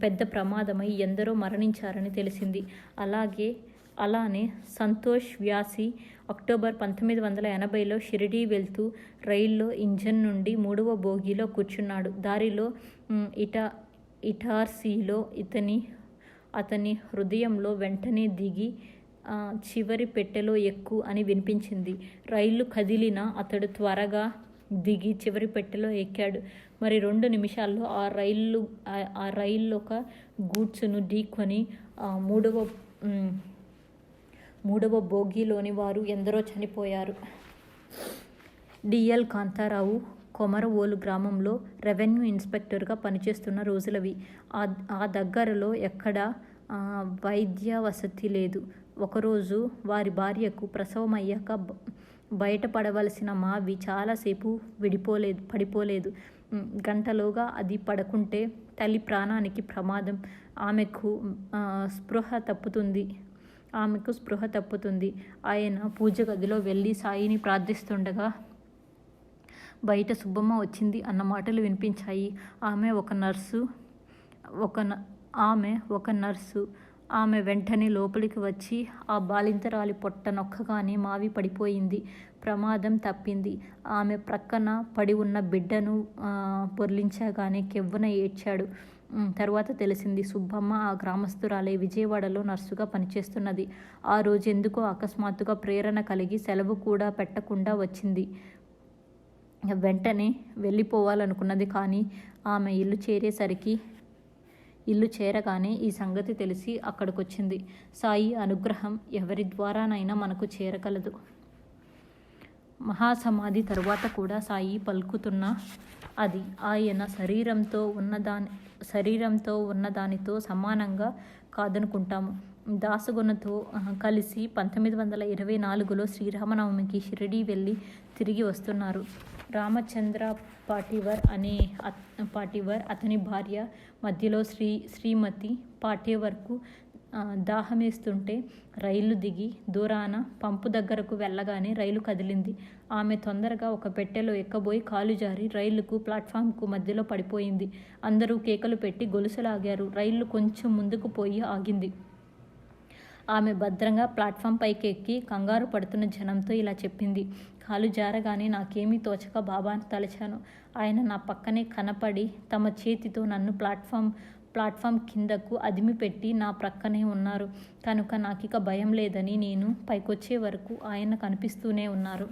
పెద్ద ప్రమాదమై ఎందరో మరణించారని తెలిసింది. అలానే సంతోష్ వ్యాసి అక్టోబర్ 1980లో షిరిడీ వెళ్తూ రైల్లో ఇంజన్ నుండి 3వ బోగీలో కూర్చున్నాడు. దారిలో ఇటార్సీలో అతని హృదయంలో వెంటనే దిగి చివరి పెట్టెలో ఎక్కు అని వినిపించింది. రైలు కదిలినా అతడు త్వరగా దిగి చివరి పెట్టెలో ఎక్కాడు. మరి 2 నిమిషాల్లో ఆ రైళ్ళొక గూడ్సును ఢీకొని మూడవ బోగీలోని వారు ఎందరో చనిపోయారు. డిఎల్ కాంతారావు కొమరవోలు గ్రామంలో రెవెన్యూ ఇన్స్పెక్టర్గా పనిచేస్తున్న రోజులవి. ఆ దగ్గరలో ఎక్కడా వైద్య వసతి లేదు. ఒకరోజు వారి భార్యకు ప్రసవమయ్యాక బయటపడవలసిన మావి చాలాసేపు పడిపోలేదు. గంటలోగా అది పడకుంటే తల్లి ప్రాణానికి ప్రమాదం. ఆమెకు స్పృహ తప్పుతుంది. ఆయన పూజ గదిలో వెళ్ళి సాయిని ప్రార్థిస్తుండగా బయట సుబ్బమ్మ వచ్చింది అన్న మాటలు వినిపించాయి. ఆమె ఒక నర్సు. ఆమె వెంటనే లోపలికి వచ్చి ఆ బాలింతరాలి పొట్ట నొక్కగానే మావి పడిపోయింది. ప్రమాదం తప్పింది. ఆమె ప్రక్కన పడి ఉన్న బిడ్డను పొర్లించగానే కెవ్వున ఏడ్చాడు. తరువాత తెలిసింది సుబ్బమ్మ ఆ గ్రామస్తురాలే, విజయవాడలో నర్సుగా పనిచేస్తున్నది. ఆ రోజు ఎందుకో అకస్మాత్తుగా ప్రేరణ కలిగి సెలవు కూడా పెట్టకుండా వచ్చింది. వెంటనే వెళ్ళిపోవాలనుకున్నది. కానీ ఆమె ఇల్లు చేరగానే ఈ సంగతి తెలిసి అక్కడికొచ్చింది. సాయి అనుగ్రహం ఎవరి ద్వారానైనా మనకు చేరగలదు. మహాసమాధి తరువాత కూడా సాయి పలుకుతున్న అది ఆయన శరీరంతో ఉన్నదానితో సమానంగా కాదనుకుంటాము. దాసగుణతో కలిసి 1924లో శ్రీరామనవమికి షిరిడీ వెళ్ళి తిరిగి వస్తున్నారు. రామచంద్ర పాటివర్ అతని భార్య, మధ్యలో శ్రీమతి పాటివర్కు దాహమేస్తుంటే రైలు దిగి దూరాన పంపు దగ్గరకు వెళ్ళగానే రైలు కదిలింది. ఆమె తొందరగా ఒక పెట్టెలో ఎక్కబోయి కాలు జారి రైలుకు ప్లాట్ఫామ్కు మధ్యలో పడిపోయింది. అందరూ కేకలు పెట్టి గొలుసులాగారు. రైలు కొంచెం ముందుకు పోయి ఆగింది. ఆమె భద్రంగా ప్లాట్ఫామ్ పైకి ఎక్కి కంగారు పడుతున్న జనంతో ఇలా చెప్పింది. కాలు జారగానే నాకేమీ తోచక బాబాను తలచాను. ఆయన నా పక్కనే కనపడి తమ చేతితో నన్ను ప్లాట్ఫామ్ కిందకు అదిమిపెట్టి నా ప్రక్కనే ఉన్నారు. కనుక నాకిక భయం లేదని నేను పైకొచ్చే వరకు ఆయన కనిపిస్తూనే ఉన్నారు.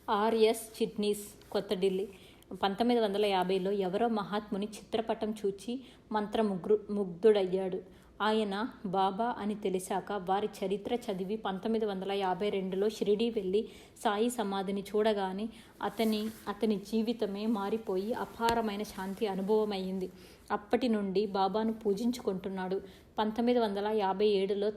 ఆర్ఎస్ చిట్నీస్, కొత్త ఢిల్లీ. 1950లో ఎవరో మహాత్ముని చిత్రపటం చూచి మంత్రముగ్ధుడయ్యాడు. ఆయన బాబా అని తెలిసాక వారి చరిత్ర చదివి 1952లో షిరిడీ వెళ్ళి సాయి సమాధిని చూడగానే అతని జీవితమే మారిపోయి అపారమైన శాంతి అనుభవమయ్యింది. అప్పటి నుండి బాబాను పూజించుకుంటున్నాడు. 1957లో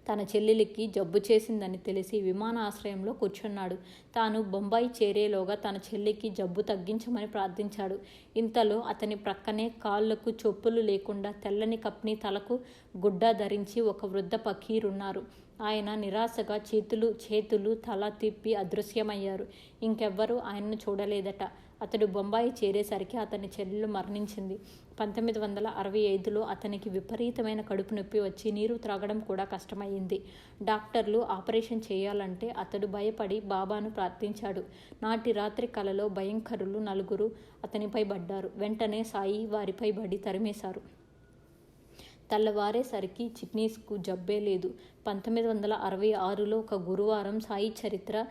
తన చెల్లెలికి జబ్బు చేసిందని తెలిసి విమానాశ్రయంలో కూర్చున్నాడు. తాను బొంబాయి చేరేలోగా తన చెల్లికి జబ్బు తగ్గించమని ప్రార్థించాడు. ఇంతలో అతని ప్రక్కనే కాళ్లకు చెప్పులు లేకుండా తెల్లని కప్ని తలకు గుడ్డ ధరించి ఒక వృద్ధ ఫకీరున్నారు. ఆయన నిరాశగా చేతులు తల తిప్పి అదృశ్యమయ్యారు. ఇంకెవ్వరూ ఆయన్ను చూడలేదట. అతడు బొంబాయి చేరేసరికి అతని చెల్లెలు మరణించింది. 1965లో అతనికి విపరీతమైన కడుపు నొప్పి వచ్చి నీరు త్రాగడం కూడా కష్టమయ్యింది. డాక్టర్లు ఆపరేషన్ చేయాలంటే అతడు భయపడి బాబాను ప్రార్థించాడు. నాటి రాత్రి కలలో భయంకరులు 4 అతనిపై పడ్డారు. వెంటనే సాయి వారిపై పడి తరిమేశారు. తెల్లవారేసరికి చిట్నీస్కు జబ్బే లేదు. 1966లో ఒక గురువారం సాయి చరిత్ర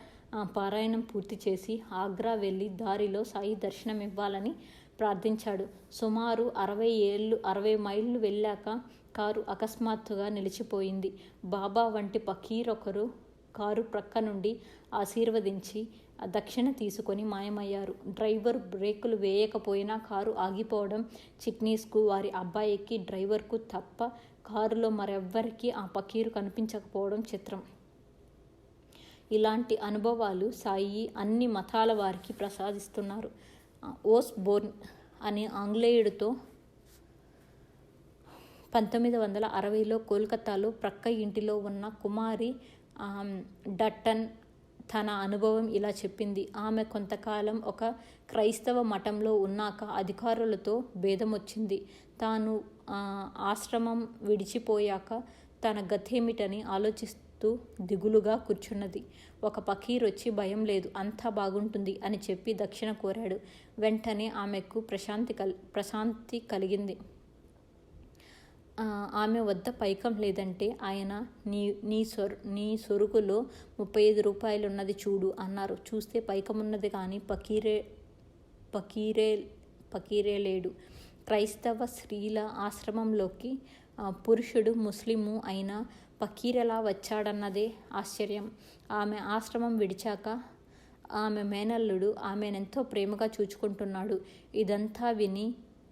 పారాయణం పూర్తి చేసి ఆగ్రా వెళ్ళి దారిలో సాయి దర్శనమివ్వాలని ప్రార్థించాడు. సుమారు 60 మైళ్ళు వెళ్ళాక కారు అకస్మాత్తుగా నిలిచిపోయింది. బాబా వంటి ఫకీరొకరు కారు ప్రక్క నుండి ఆశీర్వదించి దక్షిణ తీసుకొని మాయమయ్యారు. డ్రైవర్ బ్రేకులు వేయకపోయినా కారు ఆగిపోవడం చిట్నీస్కు, వారి అబ్బాయికి, డ్రైవర్కు తప్ప కారులో మరెవ్వరికీ ఆ ఫకీరు కనిపించకపోవడం చిత్రం. ఇలాంటి అనుభవాలు సాయి అన్ని మతాల వారికి ప్రసాదిస్తున్నారు. ఓస్ బోర్న్ అనే ఆంగ్లేయుడితో 1960లో కోల్కతాలో ప్రక్క ఇంటిలో ఉన్న కుమారి డట్టన్ తన అనుభవం ఇలా చెప్పింది. ఆమె కొంతకాలం ఒక క్రైస్తవ మఠంలో ఉన్నాక అధికారులతో భేదమొచ్చింది. తాను ఆశ్రమం విడిచిపోయాక తన గతేమిటని ఆలోచిస్తూ దిగులుగా కూర్చున్నది. ఒక ఫకీరొచ్చి భయం లేదు, అంతా బాగుంటుంది అని చెప్పి దక్షిణ కోరాడు. వెంటనే ఆమెకు ప్రశాంతి కలిగింది. ఆమె వద్ద పైకం లేదంటే ఆయన నీ సొరుగులో 35 రూపాయలున్నది చూడు అన్నారు. చూస్తే పైకమున్నది కానీ ఫకీరే లేడు. క్రైస్తవ స్త్రీల ఆశ్రమంలోకి పురుషుడు ముస్లిము అయిన ఫకీరెలా వచ్చాడన్నదే ఆశ్చర్యం. ఆమె ఆశ్రమం విడిచాక ఆమె మేనల్లుడు ఆమెనెంతో ప్రేమగా చూచుకుంటున్నాడు. ఇదంతా విని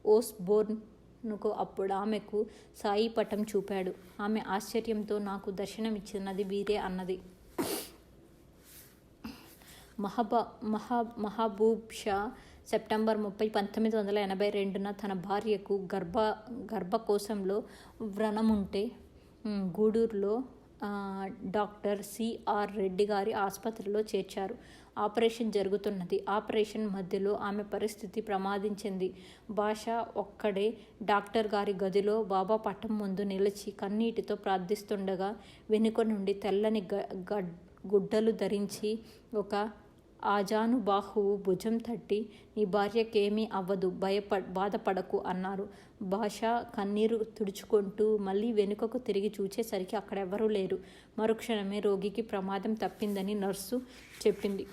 ఓస్బోర్న్కు అప్పుడు ఆమెకు సాయి పటం చూపాడు. ఆమె ఆశ్చర్యంతో నాకు దర్శనమిచ్చినది వీరే అన్నది. మహబూబ్ షా సెప్టెంబర్ 30, 1982న తన భార్యకు గర్భకోశంలో వ్రణముంటే గూడూరులో డాక్టర్ సిఆర్ రెడ్డి గారి ఆసుపత్రిలో చేర్చారు. ఆపరేషన్ జరుగుతున్నది. ఆపరేషన్ మధ్యలో ఆమె పరిస్థితి ప్రమాదించింది. భాష ఒక్కడే డాక్టర్ గారి గదిలో బాబా పటం ముందు నిలిచి కన్నీటితో ప్రార్థిస్తుండగా వెనుక నుండి తెల్లని గుడ్డలు ధరించి ఒక ఆజానుబాహువు భుజం తట్టి, నీ భార్యకేమీ అవ్వదు, బాధపడకు అన్నారు. భాష కన్నీరు తుడుచుకుంటూ మళ్ళీ వెనుకకు తిరిగి చూచేసరికి అక్కడెవ్వరూ లేరు. మరుక్షణమే రోగికి ప్రమాదం తప్పిందని నర్సు చెప్పింది.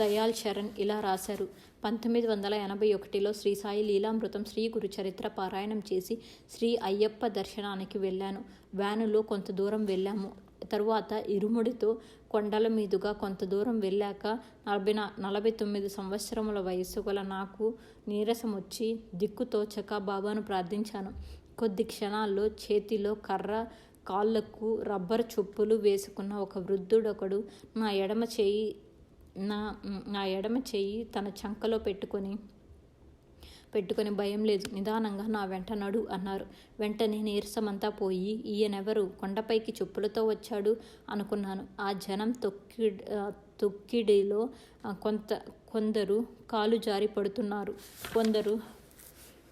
దయాల్ శరణ్ ఇలా రాశారు. 1981లో శ్రీ సాయి లీలామృతం శ్రీ గురు చరిత్ర పారాయణం చేసి శ్రీ అయ్యప్ప దర్శనానికి వెళ్ళాను. వ్యానులో కొంత దూరం వెళ్ళాము. తరువాత ఇరుముడితో కొండల మీదుగా కొంత దూరం వెళ్ళాక 49 సంవత్సరముల వయస్సు గల నాకు నీరసం వచ్చి దిక్కుతోచక బాబాను ప్రార్థించాను. కొద్ది క్షణాల్లో చేతిలో కర్ర, కాళ్లకు రబ్బరు చెప్పులు వేసుకున్న ఒక వృద్ధుడొకడు నా ఎడమ చేయి తన చంకలో పెట్టుకొని పెట్టుకుని భయం లేదు, నిదానంగా నా వెంట నడు అన్నారు. వెంటనే నీరసమంతా పోయి ఈయనెవరు, కొండపైకి చెప్పులతో వచ్చాడు అనుకున్నాను. ఆ జనం తొక్కిడిలో కొందరు కాలు జారి పడుతున్నారు,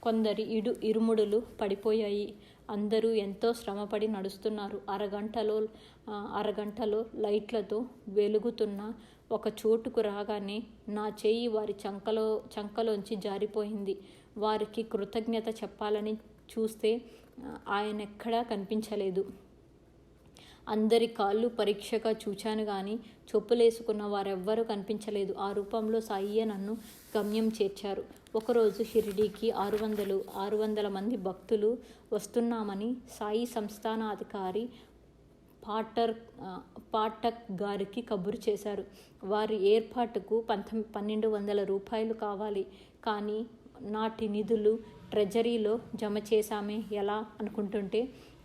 కొందరి ఇరుముడులు పడిపోయాయి. అందరూ ఎంతో శ్రమపడి నడుస్తున్నారు. అరగంటలో లైట్లతో వెలుగుతున్న ఒక చోటుకు రాగానే నా చేయి వారి చంకలోంచి జారిపోయింది. వారికి కృతజ్ఞత చెప్పాలని చూస్తే ఆయనెక్కడా కనిపించలేదు. అందరి కాళ్ళు పరీక్షగా చూచాను గాని చెప్పులేసుకున్న వారెవ్వరూ కనిపించలేదు. ఆ రూపంలో సాయియే నన్ను గమ్యం చేర్చారు. ఒకరోజు షిరిడీకి 600 మంది భక్తులు వస్తున్నామని సాయి సంస్థానాధికారి పాఠక్ గారికి కబురు చేశారు. వారి ఏర్పాటుకు 1200 రూపాయలు కావాలి. కానీ నాటి నిధులు ట్రెజరీలో జమ చేశామే ఎలా అనుకుంటుంటే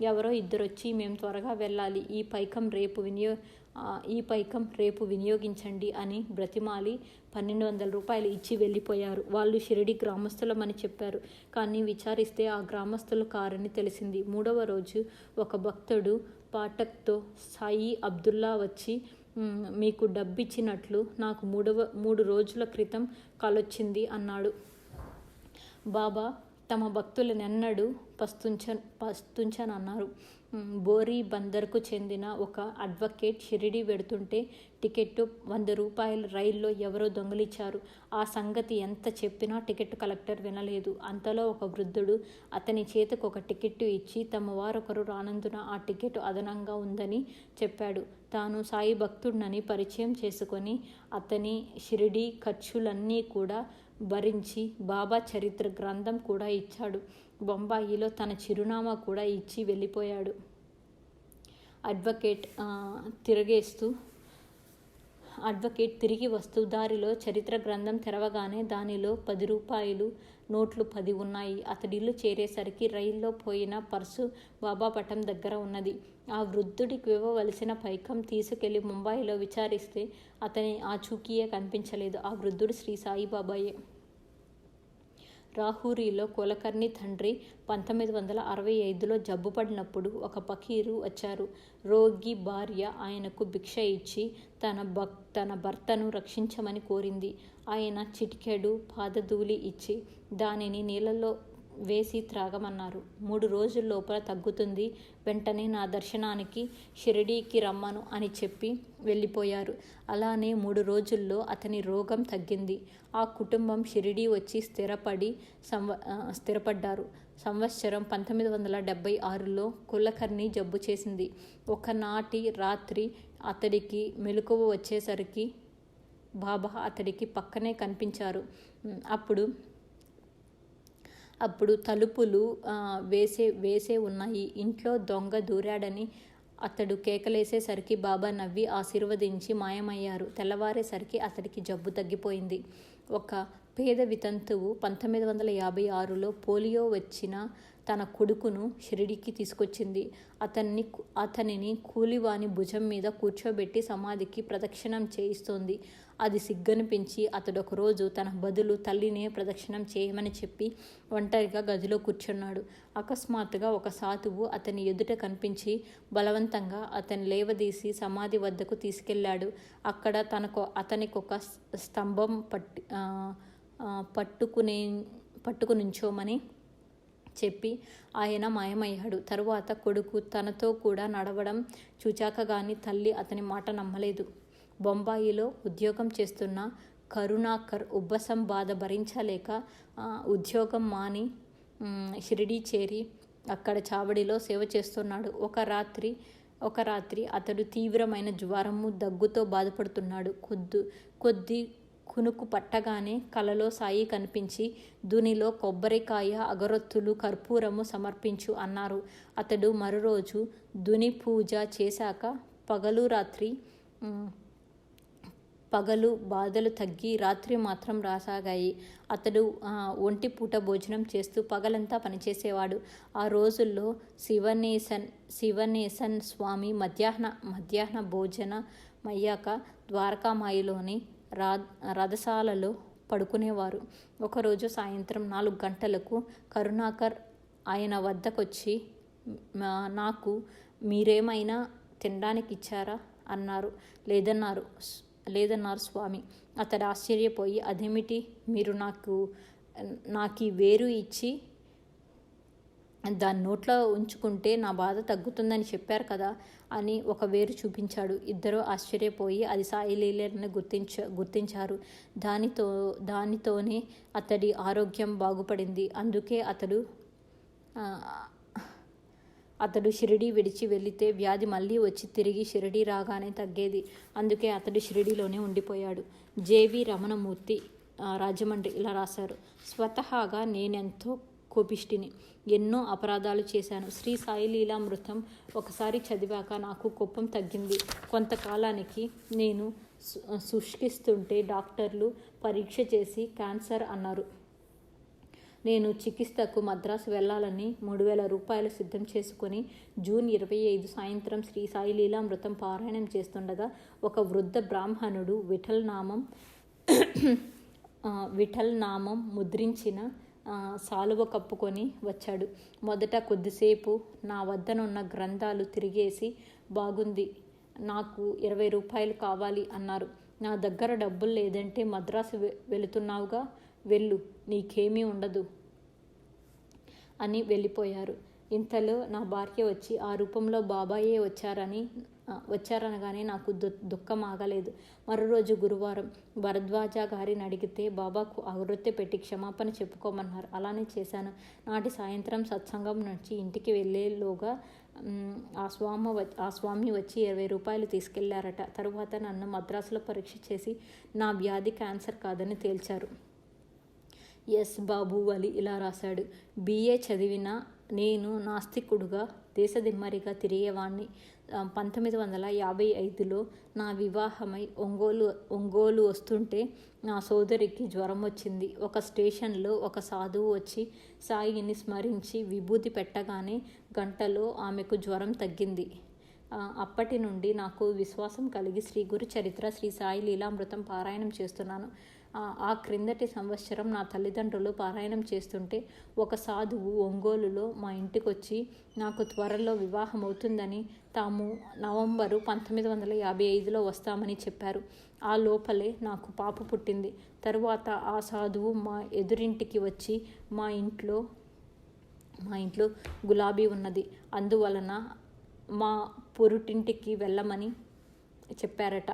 ఎవరో ఇద్దరొచ్చి మేం త్వరగా వెళ్ళాలి, ఈ పైకం రేపు వినియోగించండి అని బ్రతిమాలి 1200 రూపాయలు ఇచ్చి వెళ్ళిపోయారు. వాళ్ళు షిరిడి గ్రామస్తులమని చెప్పారు. కానీ విచారిస్తే ఆ గ్రామస్తులు కారని తెలిసింది. 3వ రోజు ఒక భక్తుడు పాఠక్తో సాయి అబ్దుల్లా వచ్చి మీకు డబ్బిచ్చినట్లు నాకు 3 రోజుల క్రితం కలొచ్చింది అన్నాడు. బాబా తమ భక్తులనెన్నడూ పస్తుంచనన్నారు. బోరీ బందర్కు చెందిన ఒక అడ్వకేట్ షిరిడీ వెడుతుంటే టికెట్టు 100 రూపాయలు రైల్లో ఎవరో దొంగిలించారు. ఆ సంగతి ఎంత చెప్పినా టికెట్ కలెక్టర్ వినలేదు. అంతలో ఒక వృద్ధుడు అతని చేతికి ఒక టికెట్టు ఇచ్చి తమ వారొకరు రానందున ఆ టికెట్ అదనంగా ఉందని చెప్పాడు. తాను సాయి భక్తుడినని పరిచయం చేసుకొని అతని షిరిడీ ఖర్చులన్నీ కూడా భరించి బాబా చరిత్ర గ్రంథం కూడా ఇచ్చాడు. బొంబాయిలో తన చిరునామా కూడా ఇచ్చి వెళ్ళిపోయాడు. అడ్వకేట్ తిరిగి వస్తూ దారిలో చరిత్ర గ్రంథం తెరవగానే దానిలో 10 రూపాయలు నోట్లు 10 ఉన్నాయి. అతడిల్లు చేరేసరికి రైల్లో పోయిన పర్సు బాబా పటం దగ్గర ఉన్నది. ఆ వృద్ధుడికి ఇవ్వవలసిన పైకం తీసుకెళ్లి ముంబాయిలో విచారిస్తే అతని ఆచూకీయే కనిపించలేదు. ఆ వృద్ధుడు శ్రీ సాయిబాబాయే. రాహూరిలో కులకర్ణి తండ్రి 1965లో జబ్బుపడినప్పుడు ఒక ఫకీరు వచ్చారు. రోగి భార్య ఆయనకు భిక్ష ఇచ్చి తన భర్తను రక్షించమని కోరింది. ఆయన చిటికెడు పాదధూళి ఇచ్చి దానిని నీళ్ళలో వేసి త్రాగమన్నారు. 3 రోజుల్లోపల తగ్గుతుంది, వెంటనే నా దర్శనానికి షిరిడీకి రమ్మను అని చెప్పి వెళ్ళిపోయారు. అలానే 3 రోజుల్లో అతని రోగం తగ్గింది. ఆ కుటుంబం షిరిడీ వచ్చి స్థిరపడ్డారు. సంవత్సరం 1976లో కులకర్ణి జబ్బు చేసింది. ఒకనాటి రాత్రి అతడికి మెలకువ వచ్చేసరికి బాబా అతడికి పక్కనే కనిపించారు. అప్పుడు తలుపులు వేసే ఉన్నాయి. ఇంట్లో దొంగ దూరాడని అతడు కేకలేసేసరికి బాబా నవ్వి ఆశీర్వదించి మాయమయ్యారు. తెల్లవారేసరికి అతడికి జబ్బు తగ్గిపోయింది. ఒక పేద వితంతువు 1956లో పోలియో వచ్చిన తన కొడుకును షిరిడీకి తీసుకొచ్చింది. అతనిని కూలివాని భుజం మీద కూర్చోబెట్టి సమాధికి ప్రదక్షిణం చేయిస్తోంది. అది సిగ్గనిపించి అతడొకరోజు తన బదులు తల్లినే ప్రదక్షిణం చేయమని చెప్పి ఒంటరిగా గదిలో కూర్చున్నాడు. అకస్మాత్తుగా ఒక సాధువు అతని ఎదుట కనిపించి బలవంతంగా అతని లేవదీసి సమాధి వద్దకు తీసుకెళ్లాడు. అక్కడ అతనికొక స్తంభం పట్టుకునించోమని చెప్పి ఆయన మాయమయ్యాడు. తరువాత కొడుకు తనతో కూడా నడవడం చూచాక గాని తల్లి అతని మాట నమ్మలేదు. బొంబాయిలో ఉద్యోగం చేస్తున్న కరుణాకర్ ఉబ్బసం బాధ భరించలేక ఉద్యోగం మాని షిరిడీ చేరి అక్కడ చావడిలో సేవ చేస్తున్నాడు. ఒక రాత్రి అతడు తీవ్రమైన జ్వరము, దగ్గుతో బాధపడుతున్నాడు. కొద్ది కునుకు పట్టగానే కలలో సాయి కనిపించి దునిలో కొబ్బరికాయ, అగరొత్తులు, కర్పూరము సమర్పించు అన్నారు. అతడు మరురోజు దుని పూజ చేశాక పగలు బాధలు తగ్గి రాత్రి మాత్రం రాసాగాయి. అతడు ఒంటిపూట భోజనం చేస్తూ పగలంతా పనిచేసేవాడు. ఆ రోజుల్లో శివనేశన్ స్వామి మధ్యాహ్న భోజనమయ్యాక ద్వారకామాయిలోని రథశాలలో పడుకునేవారు. ఒకరోజు సాయంత్రం 4 గంటలకు కరుణాకర్ ఆయన వద్దకొచ్చి, నాకు మీరేమైనా తినడానికి ఇచ్చారా అన్నారు. లేదన్నారు స్వామి. అతడు ఆశ్చర్యపోయి, అదేమిటి, మీరు నాకీ వేరు ఇచ్చి దాన్ని నోట్లో ఉంచుకుంటే నా బాధ తగ్గుతుందని చెప్పారు కదా అని ఒక వేరు చూపించాడు. ఇద్దరూ ఆశ్చర్యపోయి అది సాయిలీలని గుర్తించారు. దానితోనే అతడి ఆరోగ్యం బాగుపడింది. అందుకే అతడు షిరిడీ విడిచి వెళితే వ్యాధి మళ్ళీ వచ్చి తిరిగి షిరిడీ రాగానే తగ్గేది. అందుకే అతడు షిరిడీలోనే ఉండిపోయాడు. జేవి రమణమూర్తి, రాజమండ్రి ఇలా రాశారు. స్వతహాగా నేనెంతో కోపిష్టిని. ఎన్నో అపరాధాలు చేశాను. శ్రీ సాయి లీలామృతం ఒకసారి చదివాక నాకు కోపం తగ్గింది. కొంతకాలానికి నేను శుష్కిస్తుంటే డాక్టర్లు పరీక్ష చేసి క్యాన్సర్ అన్నారు. నేను చికిత్సకు మద్రాసు వెళ్ళాలని 3,000 రూపాయలు సిద్ధం చేసుకుని జూన్ 25 సాయంత్రం శ్రీ సాయి లీలామృతం పారాయణం చేస్తుండగా ఒక వృద్ధ బ్రాహ్మణుడు విఠల్ నామం ముద్రించిన సాలువ కప్పుకొని వచ్చాడు. మొదట కొద్దిసేపు నా వద్దనున్న గ్రంథాలు తిరిగేసి, బాగుంది, నాకు 20 రూపాయలు కావాలి అన్నారు. నా దగ్గర డబ్బులు లేదంటే మద్రాసు వెళుతున్నావుగా, వెళ్ళు, నీకేమీ ఉండదు అని వెళ్ళిపోయారు. ఇంతలో నా భార్య వచ్చి ఆ రూపంలో బాబాయే వచ్చారనగానే నాకు దుఃఖం ఆగలేదు. మరో రోజు గురువారం భరద్వాజ గారిని అడిగితే బాబాకు అగరొత్తి పెట్టి క్షమాపణ చెప్పుకోమన్నారు. అలానే చేశాను. నాటి సాయంత్రం సత్సంగం నుంచి ఇంటికి వెళ్ళేలోగా ఆ స్వామి వచ్చి 20 రూపాయలు తీసుకెళ్లారట. తరువాత నన్ను మద్రాసులో పరీక్ష చేసి నా వ్యాధి క్యాన్సర్ కాదని తేల్చారు. ఎస్ బాబు వలి ఇలా రాశాడు. BA చదివిన నేను నాస్తికుడుగా దేశదిమ్మరిగా తిరిగేవాణ్ణి. 1955లో నా వివాహమై ఒంగోలు వస్తుంటే నా సోదరికి జ్వరం వచ్చింది. ఒక స్టేషన్లో ఒక సాధువు వచ్చి సాయిని స్మరించి విభూతి పెట్టగానే గంటలో ఆమెకు జ్వరం తగ్గింది. అప్పటి నుండి నాకు విశ్వాసం కలిగి శ్రీ గురు చరిత్ర, శ్రీ సాయి లీలామృతం పారాయణం చేస్తున్నాను. ఆ క్రిందటి సంవత్సరం నా తల్లిదండ్రులు పారాయణం చేస్తుంటే ఒక సాధువు ఒంగోలులో మా ఇంటికొచ్చి నాకు త్వరలో వివాహం అవుతుందని, తాము నవంబరు 1955లో వస్తామని చెప్పారు. ఆ లోపలే నాకు పాప పుట్టింది. తరువాత ఆ సాధువు మా ఎదురింటికి వచ్చి మా ఇంట్లో గులాబీ ఉన్నది, అందువలన మా పొరుటింటికి వెళ్ళమని చెప్పారట.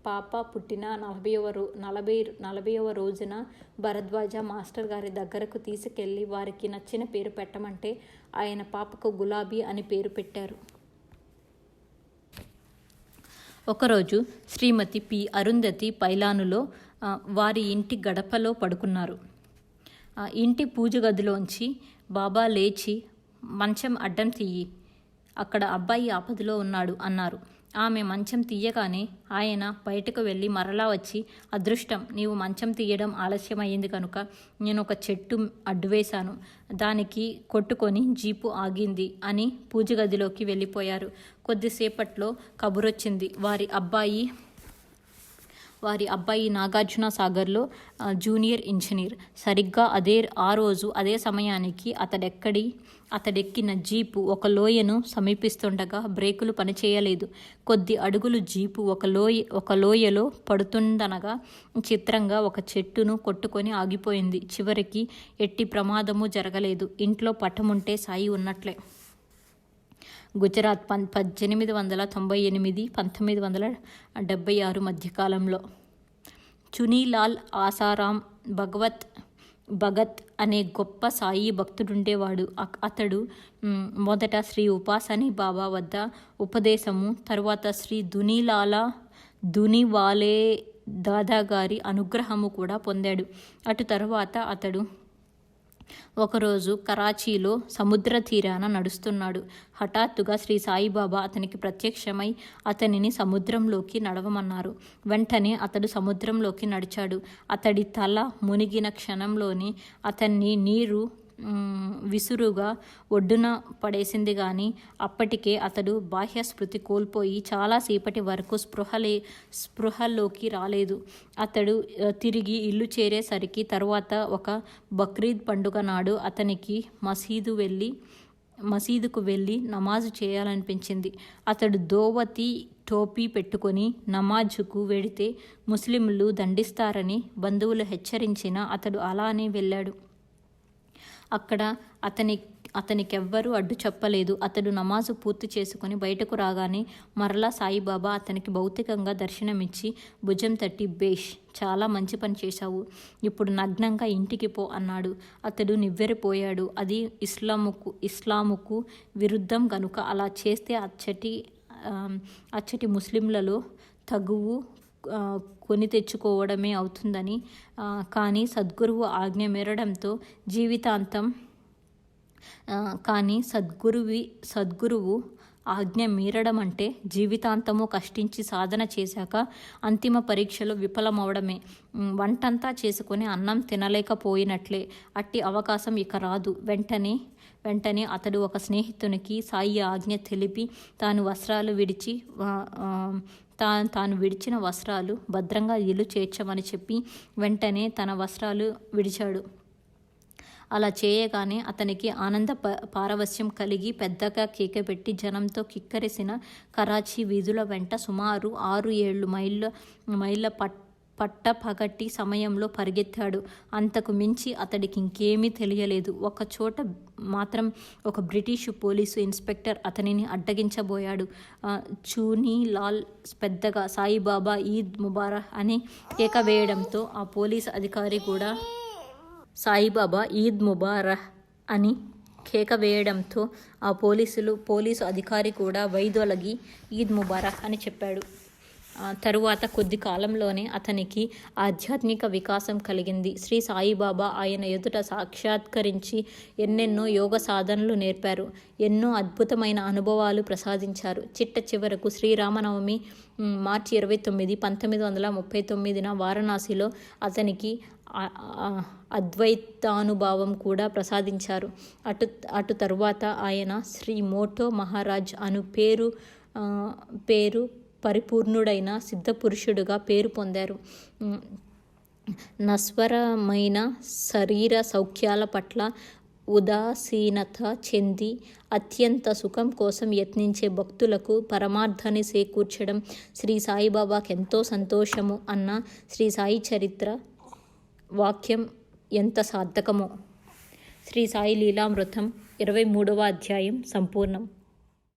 పాప పుట్టిన 40వ రోజున భరద్వాజ మాస్టర్ గారి దగ్గరకు తీసుకెళ్ళి వారికి నచ్చిన పేరు పెట్టమంటే ఆయన పాపకు గులాబీ అని పేరు పెట్టారు. ఒకరోజు శ్రీమతి పి. అరుంధతి పైలానులో వారి ఇంటి గడపలో పడుకున్నారు. ఇంటి పూజ గదిలోంచి బాబా లేచి, మంచం అడ్డం తీయి, అక్కడ అబ్బాయి ఆపదలో ఉన్నాడు అన్నారు. ఆమె మంచం తీయగానే ఆయన బయటకు వెళ్ళి మరలా వచ్చి, అదృష్టం, నీవు మంచం తీయడం ఆలస్యమయ్యింది కనుక నేను ఒక చెట్టు అడ్డువేశాను, దానికి కొట్టుకొని జీపు ఆగింది అని పూజ గదిలోకి వెళ్ళిపోయారు. కొద్దిసేపట్లో కబురొచ్చింది. వారి అబ్బాయి నాగార్జున సాగర్లో జూనియర్ ఇంజనీర్. సరిగ్గా ఆ రోజు అదే సమయానికి అతడెక్కిన జీపు ఒక లోయను సమీపిస్తుండగా బ్రేకులు పనిచేయలేదు. కొద్ది అడుగులు జీపు ఒక లోయలో పడుతుందనగా చిత్రంగా ఒక చెట్టును కొట్టుకొని ఆగిపోయింది. చివరికి ఎట్టి ప్రమాదము జరగలేదు. ఇంట్లో పటముంటే సాయి ఉన్నట్లే. గుజరాత్ 1898 1976 మధ్యకాలంలో చునీలాల్ ఆసారాం భగత్ అనే గొప్ప సాయి భక్తుడుండేవాడు. అతడు మొదట శ్రీ ఉపాసని బాబా వద్ద ఉపదేశము, తరువాత శ్రీ దునివాలే దాదా గారి అనుగ్రహము కూడా పొందాడు. అటు తరువాత అతడు ఒకరోజు కరాచీలో సముద్ర తీరాన నడుస్తున్నాడు. హఠాత్తుగా శ్రీ సాయిబాబా అతనికి ప్రత్యక్షమై అతనిని సముద్రంలోకి నడవమన్నారు. వెంటనే అతడు సముద్రంలోకి నడిచాడు. అతడి తల మునిగిన క్షణంలోనే అతన్ని నీరు విసురుగా ఒడ్డున పడేసింది గాని అప్పటికే అతడు బాహ్యస్మృతి కోల్పోయి చాలాసేపటి వరకు స్పృహలోకి రాలేదు. అతడు తిరిగి ఇల్లు చేరేసరికి తరువాత ఒక బక్రీద్ పండుగ నాడు అతనికి మసీదుకు వెళ్ళి నమాజు చేయాలనిపించింది. అతడు దోవతి టోపీ పెట్టుకొని నమాజుకు వెడితే ముస్లింలు దండిస్తారని బంధువులు హెచ్చరించినా అతడు అలానే వెళ్ళాడు. అక్కడ అతనికెవ్వరూ అడ్డు చెప్పలేదు. అతడు నమాజు పూర్తి చేసుకుని బయటకు రాగానే మరలా సాయిబాబా అతనికి భౌతికంగా దర్శనమిచ్చి భుజం తట్టి, బేష్, చాలా మంచి పని చేశావు, ఇప్పుడు నగ్నంగా ఇంటికి పో అన్నాడు. అతడు నివ్వెరపోయాడు. అది ఇస్లాముకు విరుద్ధం గనుక అలా చేస్తే అచ్చటి ముస్లింలలో తగువు కొని తెచ్చుకోవడమే అవుతుందని, కానీ సద్గురువు ఆజ్ఞ మేరడంతో జీవితాంతం సద్గురువు ఆజ్ఞ మీరడం అంటే జీవితాంతము కష్టించి సాధన చేశాక అంతిమ పరీక్షలో విఫలమవడమే. వంటంతా చేసుకుని అన్నం తినలేకపోయినట్లే. అట్టి అవకాశం ఇక రాదు. వెంటనే అతడు ఒక స్నేహితునికి సాయి ఆజ్ఞ తెలిపి తాను విడిచిన వస్త్రాలు భద్రంగా ఇల్లు చేర్చమని చెప్పి వెంటనే తన వస్త్రాలు విడిచాడు. అలా చేయగానే అతనికి ఆనంద పారవస్యం కలిగి పెద్దగా కేకపెట్టి జనంతో కిక్కరిసిన కరాచీ వీధుల వెంట సుమారు 6-7 మైళ్ళ పట్టపగటి సమయంలో పరిగెత్తాడు. అంతకు మించి అతడికి ఇంకేమీ తెలియలేదు. ఒక చోట మాత్రం ఒక బ్రిటిషు పోలీసు ఇన్స్పెక్టర్ అతనిని అడ్డగించబోయాడు. చూనీలాల్ పెద్దగా సాయిబాబా ఈద్ ముబారక్ అని కేక వేయడంతో ఆ పోలీసు అధికారి కూడా సాయిబాబా ఈద్ ముబారక్ అని కేక వేయడంతో ఆ పోలీసు అధికారి కూడా వైదొలగి ఈద్ ముబారక్ అని చెప్పాడు. తరువాత కొద్ది కాలంలోనే అతనికి ఆధ్యాత్మిక వికాసం కలిగింది. శ్రీ సాయిబాబా ఆయన ఎదుట సాక్షాత్కరించి ఎన్నెన్నో యోగ సాధనలు నేర్పారు. ఎన్నో అద్భుతమైన అనుభవాలు ప్రసాదించారు. చివరకు శ్రీరామనవమి మార్చి 29, 1939 వారణాసిలో అతనికి అద్వైతానుభావం కూడా ప్రసాదించారు. అటు తరువాత ఆయన శ్రీ మోటో మహారాజ్ అను పేరు పరిపూర్ణుడైన సిద్ధపురుషుడుగా పేరు పొందారు. నశ్వరమైన శరీర సౌఖ్యాల పట్ల ఉదాసీనత చెంది అత్యంత సుఖం కోసం యత్నించే భక్తులకు పరమార్థాన్ని చేకూర్చడం శ్రీ సాయిబాబాకెంతో సంతోషము అన్న శ్రీ సాయి చరిత్ర వాక్యం ఎంత సార్థకమో. శ్రీ సాయి లీలామృతం 23వ అధ్యాయం సంపూర్ణం.